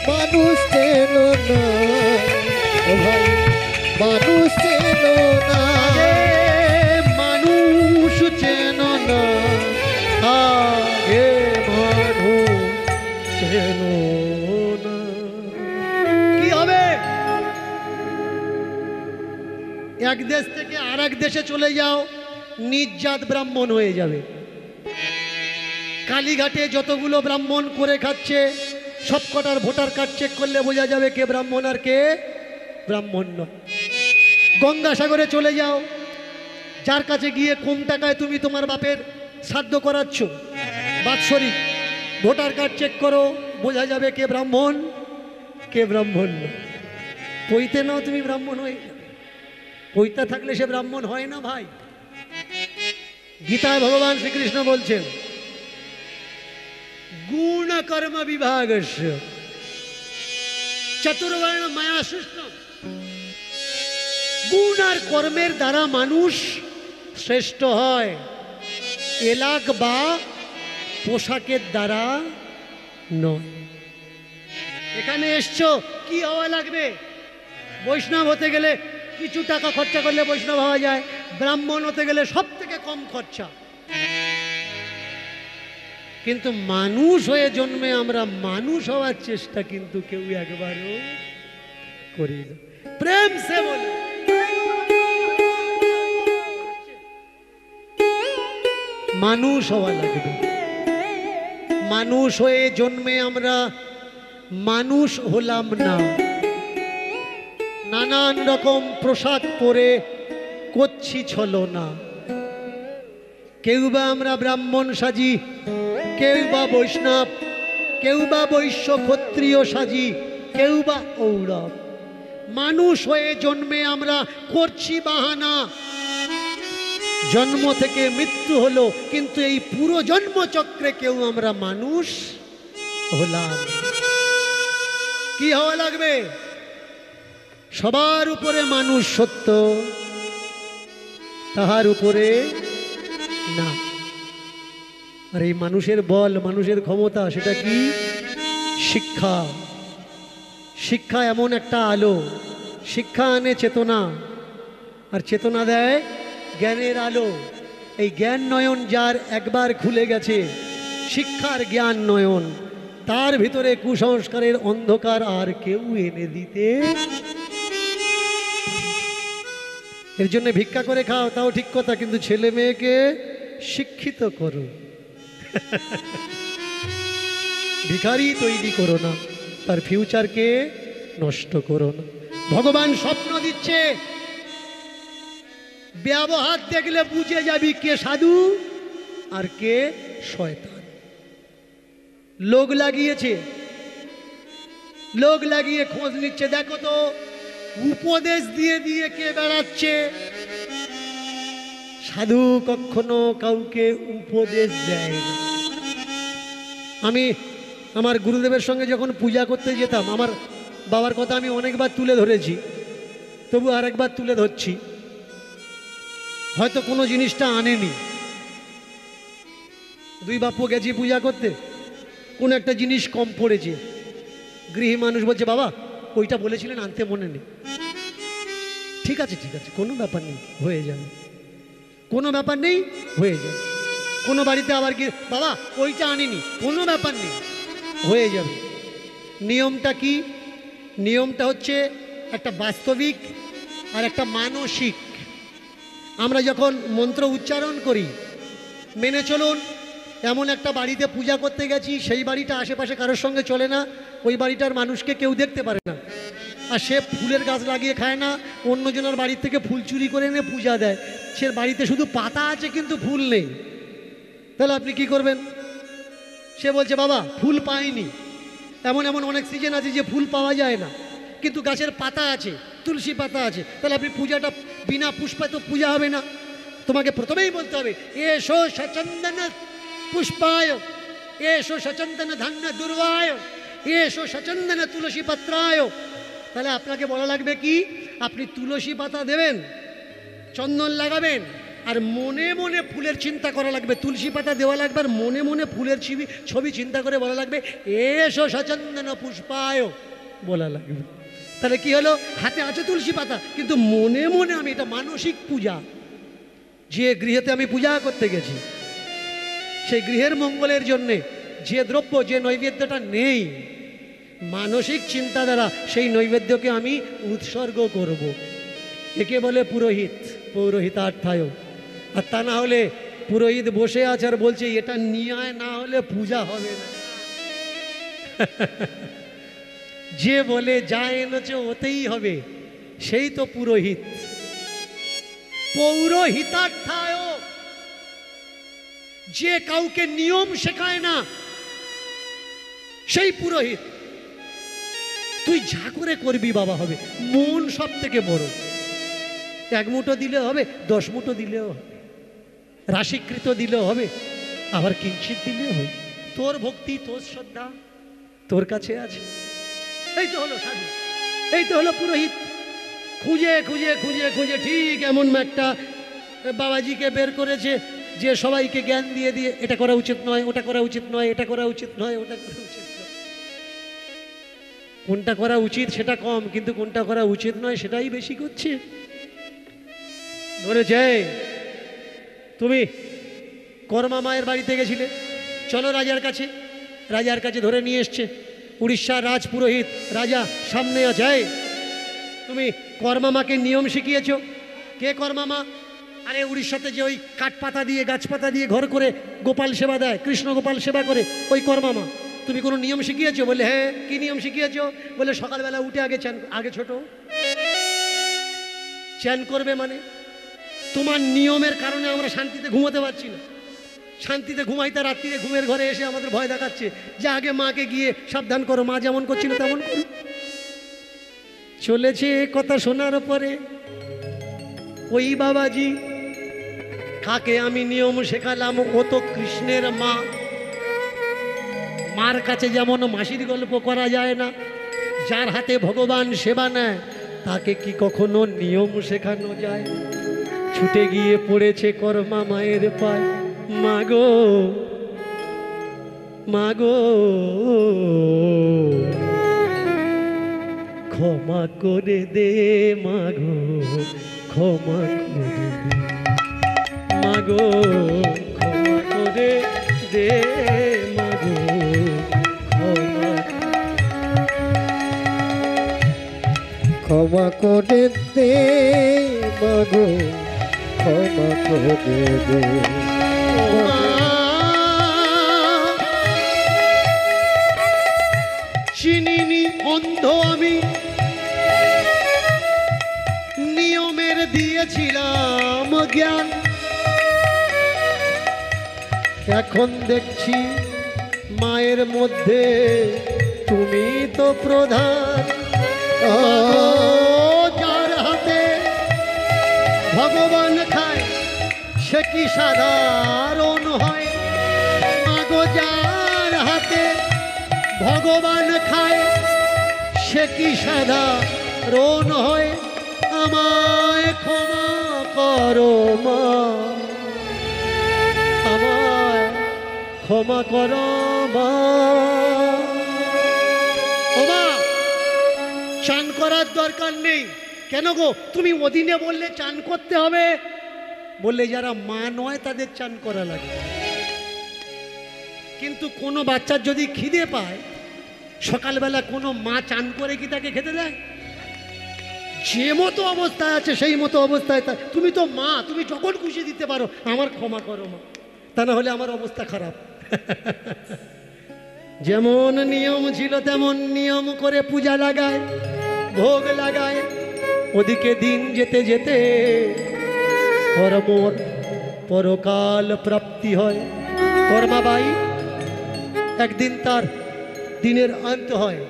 মানুষ চেনো না, ও ভাই মানুষ চেনো না। আগে মানুষ চেন না, আগে মানুষ চেন না। কি হবে? এক দেশ থেকে আর এক দেশে চলে যাও, নির্যাত ব্রাহ্মণ হয়ে যাবে। কালীঘাটে যতগুলো ব্রাহ্মণ করে খাচ্ছে, সব কটার ভোটার কার্ড চেক করলে বোঝা যাবে কে ব্রাহ্মণ আর কে ব্রাহ্মণ নয়। গঙ্গাসাগরে চলে যাও, যার কাছে গিয়ে কম টাকায় তুমি তোমার বাপের শ্রাদ্ধ করাচ্ছ বাৎসরিক, ভোটার কার্ড চেক করো, বোঝা যাবে কে ব্রাহ্মণ কে ব্রাহ্মণ নয়। পৈতে নাও, তুমি ব্রাহ্মণ হয়ে যাবে। পৈতা থাকলে সে ব্রাহ্মণ হয় না ভাই। গীতায় ভগবান শ্রীকৃষ্ণ বলছেন, গুণ কর্ম বিভাগস্য চতুর্বর্ণ মায়া সৃষ্ট। গুণ আর কর্মের দ্বারা মানুষ শ্রেষ্ঠ হয়, এলাক বা পোশাকের দ্বারা নয়। এখানে এসছো, কি হওয়া লাগবে? বৈষ্ণব হতে গেলে কিছু টাকা খরচা করলে বৈষ্ণব হওয়া যায়, ব্রাহ্মণ হতে গেলে সব থেকে কম খরচা। কিন্তু মানুষ হয়ে জন্মে আমরা মানুষ হওয়ার চেষ্টা কিন্তু কেউ একবারও করি না। প্রেম সে বলে মানুষ হওয়া লাগবে। মানুষ হয়ে জন্মে আমরা মানুষ হলাম না, নানান রকম পোশাক পরে করছি ছলনা। কেউ বা আমরা ব্রাহ্মণ সাজি, কেউ বা বৈষ্ণব, কেউ বা বৈশ্য ক্ষত্রিয় সাজি, কেউ বা ঔরব। মানুষ হয়ে জন্মে আমরা করছি বাহানা। জন্ম থেকে মৃত্যু হলো, কিন্তু এই পুরো জন্মচক্রে কেউ আমরা মানুষ হলাম। কি হওয়া লাগবে? সবার উপরে মানুষ সত্য, তাহার উপরে না। আর এই মানুষের বল, মানুষের ক্ষমতা, সেটা কি? শিক্ষা। শিক্ষা এমন একটা আলো, শিক্ষা আনে চেতনা, আর চেতনা দেয় জ্ঞানের আলো। এই জ্ঞান নয়ন যার একবার খুলে গেছে, শিক্ষার জ্ঞান নয়ন, তার ভিতরে কুসংস্কারের অন্ধকার আর কেউ এনে দিতে। এর জন্য ভিক্ষা করে খাও, তাও ঠিক কথা, কিন্তু ছেলে মেয়েকে শিক্ষিত করো। ভিখারি তৈরি করো না, তার ফিউচারকে নষ্ট করো না। ভগবান স্বপ্ন দিচ্ছে, ব্যবহার দেখলে বুঝে যাবি কে সাধু আর কে শয়তান। লোক লাগিয়েছে, লোক লাগিয়ে খোঁজ নিচ্ছে, দেখো তো উপদেশ দিয়ে দিয়ে কে বেড়াচ্ছে? সাধু কখনো কাউকে উপদেশ দেয় না। আমি আমার গুরুদেবের সঙ্গে যখন পূজা করতে যেতাম, আমার বাবার কথা আমি অনেকবার তুলে ধরেছি, তবু আরেকবার তুলে ধরছি। হয়তো কোনো জিনিসটা আনেনি, দুই বাপু গেছি পূজা করতে, কোনো একটা জিনিস কম পড়েছে, গৃহী মানুষ বলছে বাবা ওইটা বলেছিলেন আনতে মনে নেই। ঠিক আছে ঠিক আছে, কোনো ব্যাপার নেই, হয়ে যাবে, কোনো ব্যাপার নেই, হয়ে যাবে। কোনো বাড়িতে আবার কি বাবা ওইটা আনিনি, কোনো ব্যাপার নেই, হয়ে যাবে। নিয়মটা কি? নিয়মটা হচ্ছে একটা বাস্তবিক আর একটা মানসিক। আমরা যখন মন্ত্র উচ্চারণ করি, মেনে চলুন, এমন একটা বাড়িতে পূজা করতে গেছি, সেই বাড়িটা আশেপাশে কারোর সঙ্গে চলে না, ওই বাড়িটার মানুষকে কেউ দেখতে পারে না, আর সে ফুলের গাছ লাগিয়ে খায় না, অন্যজনের বাড়ির থেকে ফুল চুরি করে এনে পূজা দেয়। সে বাড়িতে শুধু পাতা আছে কিন্তু ফুল নেই, তাহলে আপনি কি করবেন? সে বলছে বাবা ফুল পাইনি। এমন এমন অনেক সিজন আছে যে ফুল পাওয়া যায় না, কিন্তু গাছের পাতা আছে, তুলসী পাতা আছে, তাহলে আপনি পূজাটা বিনা পুষ্পায় তো পূজা হবে না। তোমাকে প্রথমেই বলতে হবে এসো সচন্দন পুষ্পায়, এসো সচন্দন ধান্য দুর্বায়, এসো সচন্দন তুলসী পত্রায়। তাহলে আপনাকে বলা লাগবে কি? আপনি তুলসী পাতা দেবেন, চন্দন লাগাবেন, আর মনে মনে ফুলের চিন্তা করা লাগবে, তুলসী পাতা দেওয়া লাগবে, আর মনে মনে ফুলের ছবি চিন্তা করে বলা লাগবে এসো সচন্দন পুষ্পায় বলা লাগবে। তাহলে কি হলো? হাতে আছে তুলসী পাতা, কিন্তু মনে মনে আমি, এটা মানসিক পূজা। যে গৃহেতে আমি পূজা করতে গেছি, সেই গৃহের মঙ্গলের জন্যে যে দ্রব্য, যে নৈবেদ্যটা নেই, মানসিক চিন্তা দ্বারা সেই নৈবেদ্যকে আমি উৎসর্গ করব। একে বলে পুরোহিত, পৌরোহিতার্থায়। আর তা না হলে পুরোহিত বসে আছে আর বলছে এটা নিয়ে আয়, না হলে পূজা হবে না। যে বলে যা এনেছে ওতেই হবে, সেই তো পুরোহিত। পৌরোহিতার্থায়, যে কাউকে নিয়ম শেখায় না সেই পুরোহিত। তুই যা করে করবি বাবা হবে, মন সব থেকে বড়। এক মুঠো দিলে হবে, 10 মুঠো দিলেও হবে, রাশিকৃত দিলেও হবে, আবার কিঞ্চিত দিলেও হবে। তোর ভক্তি, তোর শ্রদ্ধা তোর কাছে আছে। এই তো হলো সাধু, এই তো হলো পুরোহিত। খুঁজে খুঁজে খুঁজে খুঁজে ঠিক এমন একটা বাবাজিকে বের করেছে যে সবাইকে জ্ঞান দিয়ে দিয়ে এটা করা উচিত নয়, ওটা করা উচিত নয়, এটা করা উচিত নয়, ওটা করা উচিত নয়। কোনটা করা উচিত সেটা কম, কিন্তু কোনটা করা উচিত নয় সেটাই বেশি করছে। ধরেছে তুমি কর্মা মায়ের বাড়িতে গেছিলে, চলো রাজার কাছে। রাজার কাছে ধরে নিয়ে এসছে, উড়িষ্যার রাজ পুরোহিত, রাজা সামনে আছে। তুমি কর্মামাকে নিয়ম শিখিয়েছ। কে কর্মামা? আরে উড়িষ্যাতে যে ওই কাঠ পাতা দিয়ে, গাছ পাতা দিয়ে ঘর করে গোপাল সেবা দেয়, কৃষ্ণ গোপাল সেবা করে, ওই কর্মামা। তুমি কোনো নিয়ম শিখিয়েছো? বলে হ্যাঁ। কি নিয়ম শিখিয়েছো? বলে সকালবেলা উঠে আগে চান, আগে ছোট চান করবে। মানে তোমার নিয়মের কারণে আমরা শান্তিতে ঘুমাতে পারছি না। শান্তিতে ঘুমাইতে রাত্রিরে ঘুমের ঘরে এসে আমাদের ভয় দেখাচ্ছে যে আগে মাকে গিয়ে সাবধান করো, মা যেমন করছিল তেমন করো। চলেছে কথা শোনার পরে ওই বাবাজি কাকে আমি নিয়ম শেখালাম, ও তো কৃষ্ণের মা। মার কাছে যেমন মাসির গল্প করা যায় না, যার হাতে ভগবান সেবা নেয় তাকে কি কখনো নিয়ম শেখানো যায়? ছুটে গিয়ে পড়েছে কর্মা মায়ের পায়, মাগো মাগো ক্ষমা করে দে, মাগো ক্ষমা করে দে, মাগো ক্ষমা করে দে, মাগো ক্ষমা করে দে, মাগো ক্ষমা করে দে। চিনিনি অন্ধ আমি, নিয়মের দিয়েছিলাম জ্ঞান, এখন দেখছি মায়ের মধ্যে তুমি তো প্রধান। ভগবান খায় সে কি সাধারণ হয়, মাগো যার হাতে ভগবান খায় সে কি সাধারণ হয়, আমায় ক্ষমা করো মা, আমায় ক্ষমা করো মা। ও মা, চান করার দরকার নেই। কেন গো, তুমি ওদিনে বললে চান করতে হবে, বললে যারা মা নয় তাদের চান করা লাগে। কিন্তু কোনো বাচ্চার যদি খিদে পায়, সকালবেলা কোনো মা চান করে কি তাকে খেতে দেয়? যে মতো অবস্থায় আছে সেই মতো অবস্থায় তুমি তো মা, তুমি যখন খুশি দিতে পারো আমার ক্ষমা করো মা, তা না হলে আমার অবস্থা খারাপ। যেমন নিয়ম ছিল তেমন নিয়ম করে পূজা লাগায়, ভোগ লাগায়। ওদিকে দিন যেতে যেতে কর্মর পরকাল প্রাপ্তি হয়। কর্মাবাই একদিন তার দিনের অন্ত হয়,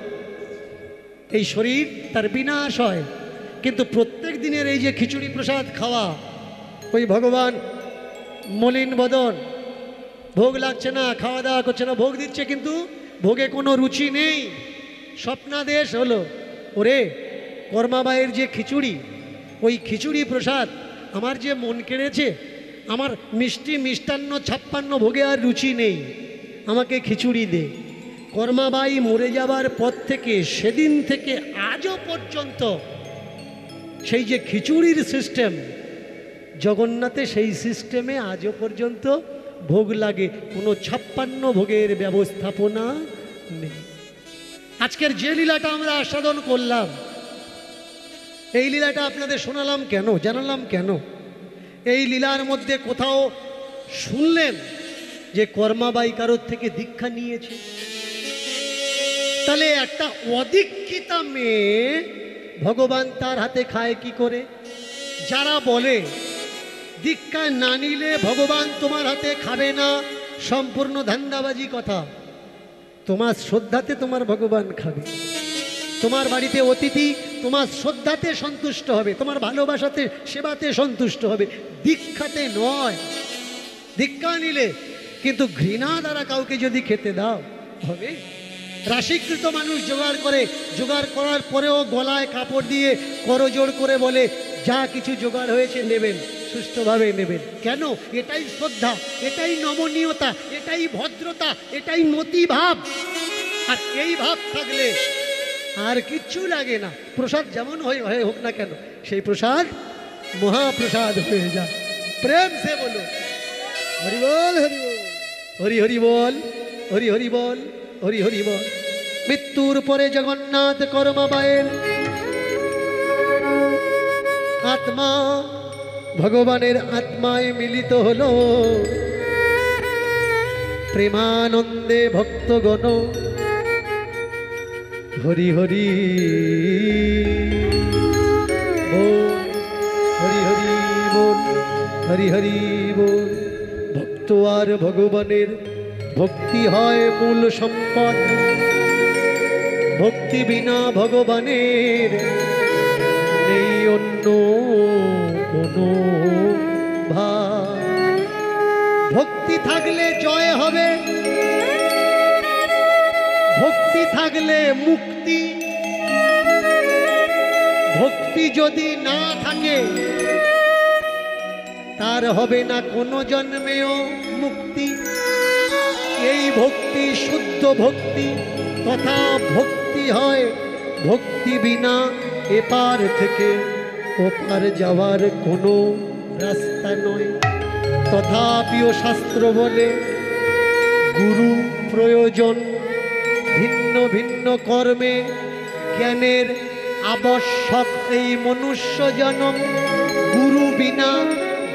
এই শরীর তার বিনাশ হয়। কিন্তু প্রত্যেক দিনের এই যে খিচুড়ি প্রসাদ খাওয়া, ওই ভগবান মলিন বদন, ভোগ লাগছে না, খাওয়া দাওয়া করছে না, ভোগ দিচ্ছে কিন্তু ভোগে কোনো রুচি নেই, স্বপ্নাদেশ হলো, ওরে কর্মাবাইয়ের যে খিচুড়ি, ওই খিচুড়ি প্রসাদ আমার যে মন কেড়েছে, আমার মিষ্টি মিষ্টান্ন 56 ভোগে আর রুচি নেই, আমাকে খিচুড়ি দে। কর্মাবাই মরে যাবার পর থেকে সেদিন থেকে আজও পর্যন্ত সেই যে খিচুড়ির সিস্টেম জগন্নাথে, সেই সিস্টেমে আজও পর্যন্ত ভোগ লাগে, কোনো 56 ভোগের ব্যবস্থাপনা নেই। আজকের যে লীলাটা আমরা আস্বাদন করলাম, এই লীলাটা আপনাদের শোনালাম কেন, জানালাম কেন? এই লীলার মধ্যে কোথাও শুনলেন যে কর্মাবাই কারোর থেকে দীক্ষা নিয়েছে? তাহলে একটা অদীক্ষিতা মেয়ে ভগবান তার হাতে খায় কি করে? যারা বলে দীক্ষা না নিলে ভগবান তোমার হাতে খাবে না, সম্পূর্ণ ধান্দাবাজি কথা। তোমার শ্রদ্ধাতে তোমার ভগবান খাবে, তোমার বাড়িতে অতিথি তোমার শ্রদ্ধাতে সন্তুষ্ট হবে, তোমার ভালোবাসাতে সেবাতে সন্তুষ্ট হবে, দীক্ষাতে নয়। দীক্ষা নিলে কিন্তু ঘৃণা দ্বারা কাউকে যদি খেতে দাও হবে। রাশিকৃত মানুষ জোগাড় করে, জোগাড় করার পরেও গলায় কাপড় দিয়ে করজোড় করে বলে যা কিছু জোগাড় হয়েছে নেবেন, সুষ্ঠুভাবে নেবেন। কেন? এটাই শ্রদ্ধা, এটাই নমনীয়তা, এটাই ভদ্রতা, এটাই মতিভাব। আর এই ভাব থাকলে আর কিচ্ছু লাগে না। প্রসাদ যেমন হয়ে হোক না কেন, সেই প্রসাদ মহাপ্রসাদ হয়ে যায়। প্রেম সে বলো হরি বল, হরি বল, হরি হরি বল, হরি হরি বল, হরি হরি বল। মৃত্যুর পরে জগন্নাথ কর্মাবাইয়ের আত্মা ভগবানের আত্মায় মিলিত হলো। প্রেমানন্দে ভক্তগণ হরি হরি বল, হরি হরি বল, হরি হরি বল। ভক্ত আর ভগবানের ভক্তি হয় মূল সম্পদ, ভক্তি বিনা ভগবানের নেই অন্য কোনো ভাব। ভক্তি থাকলে জয় হবে, ভক্তি থাকলে মুক্তি। ভক্তি যদি না থাকে তার হবে না কোনো জন্মেও মুক্তি। এই ভক্তি শুদ্ধ ভক্তি, তথা ভক্তি হয় ভক্তি বিনা এপার থেকে ওপার যাওয়ার কোনো রাস্তা নয়। তথাপিও শাস্ত্র বলে গুরু প্রয়োজন ভিন্ন ভিন্ন কর্মে, জ্ঞানের আবশ্যক এই মনুষ্য জনম। গুরু বিনা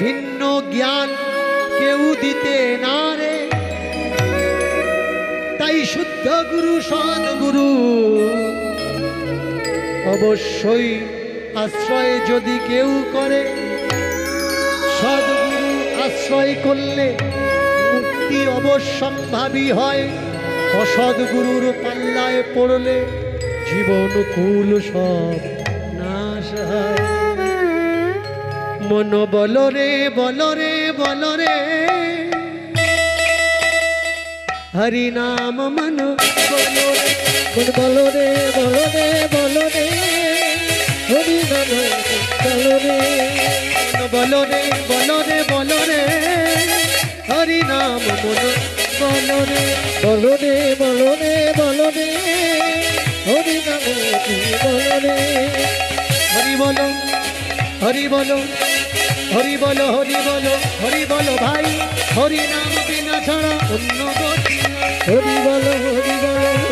ভিন্ন জ্ঞান কেউ দিতে না রে। তাই শুদ্ধ গুরু সদ্গুরু অবশ্যই আশ্রয় যদি কেউ করে, সদ্গুরু আশ্রয় করলে মুক্তি অবশ্যম্ভাবী হয়। অসদ্গুরুর পাল্লায় পড়লে জীবন কুল সব নাশ হয়। মন বলো রে বলো রে বলো রে হরি নাম মন বলো রে মন বলো রে বলো রে বলো রে হরি নাম বলো রে মন বলো রে বলো রে বলো রে হরি নাম মন বলো রে বলো রে বলো রে বলো রে হরি নাম বলো রে হরি বলো হরি বলো হরি বলো হরি বলো হরি বলো ভাই হরি নাম বিনা ছাড়া অন্য গতি নাই। হরি বলো হরি বলো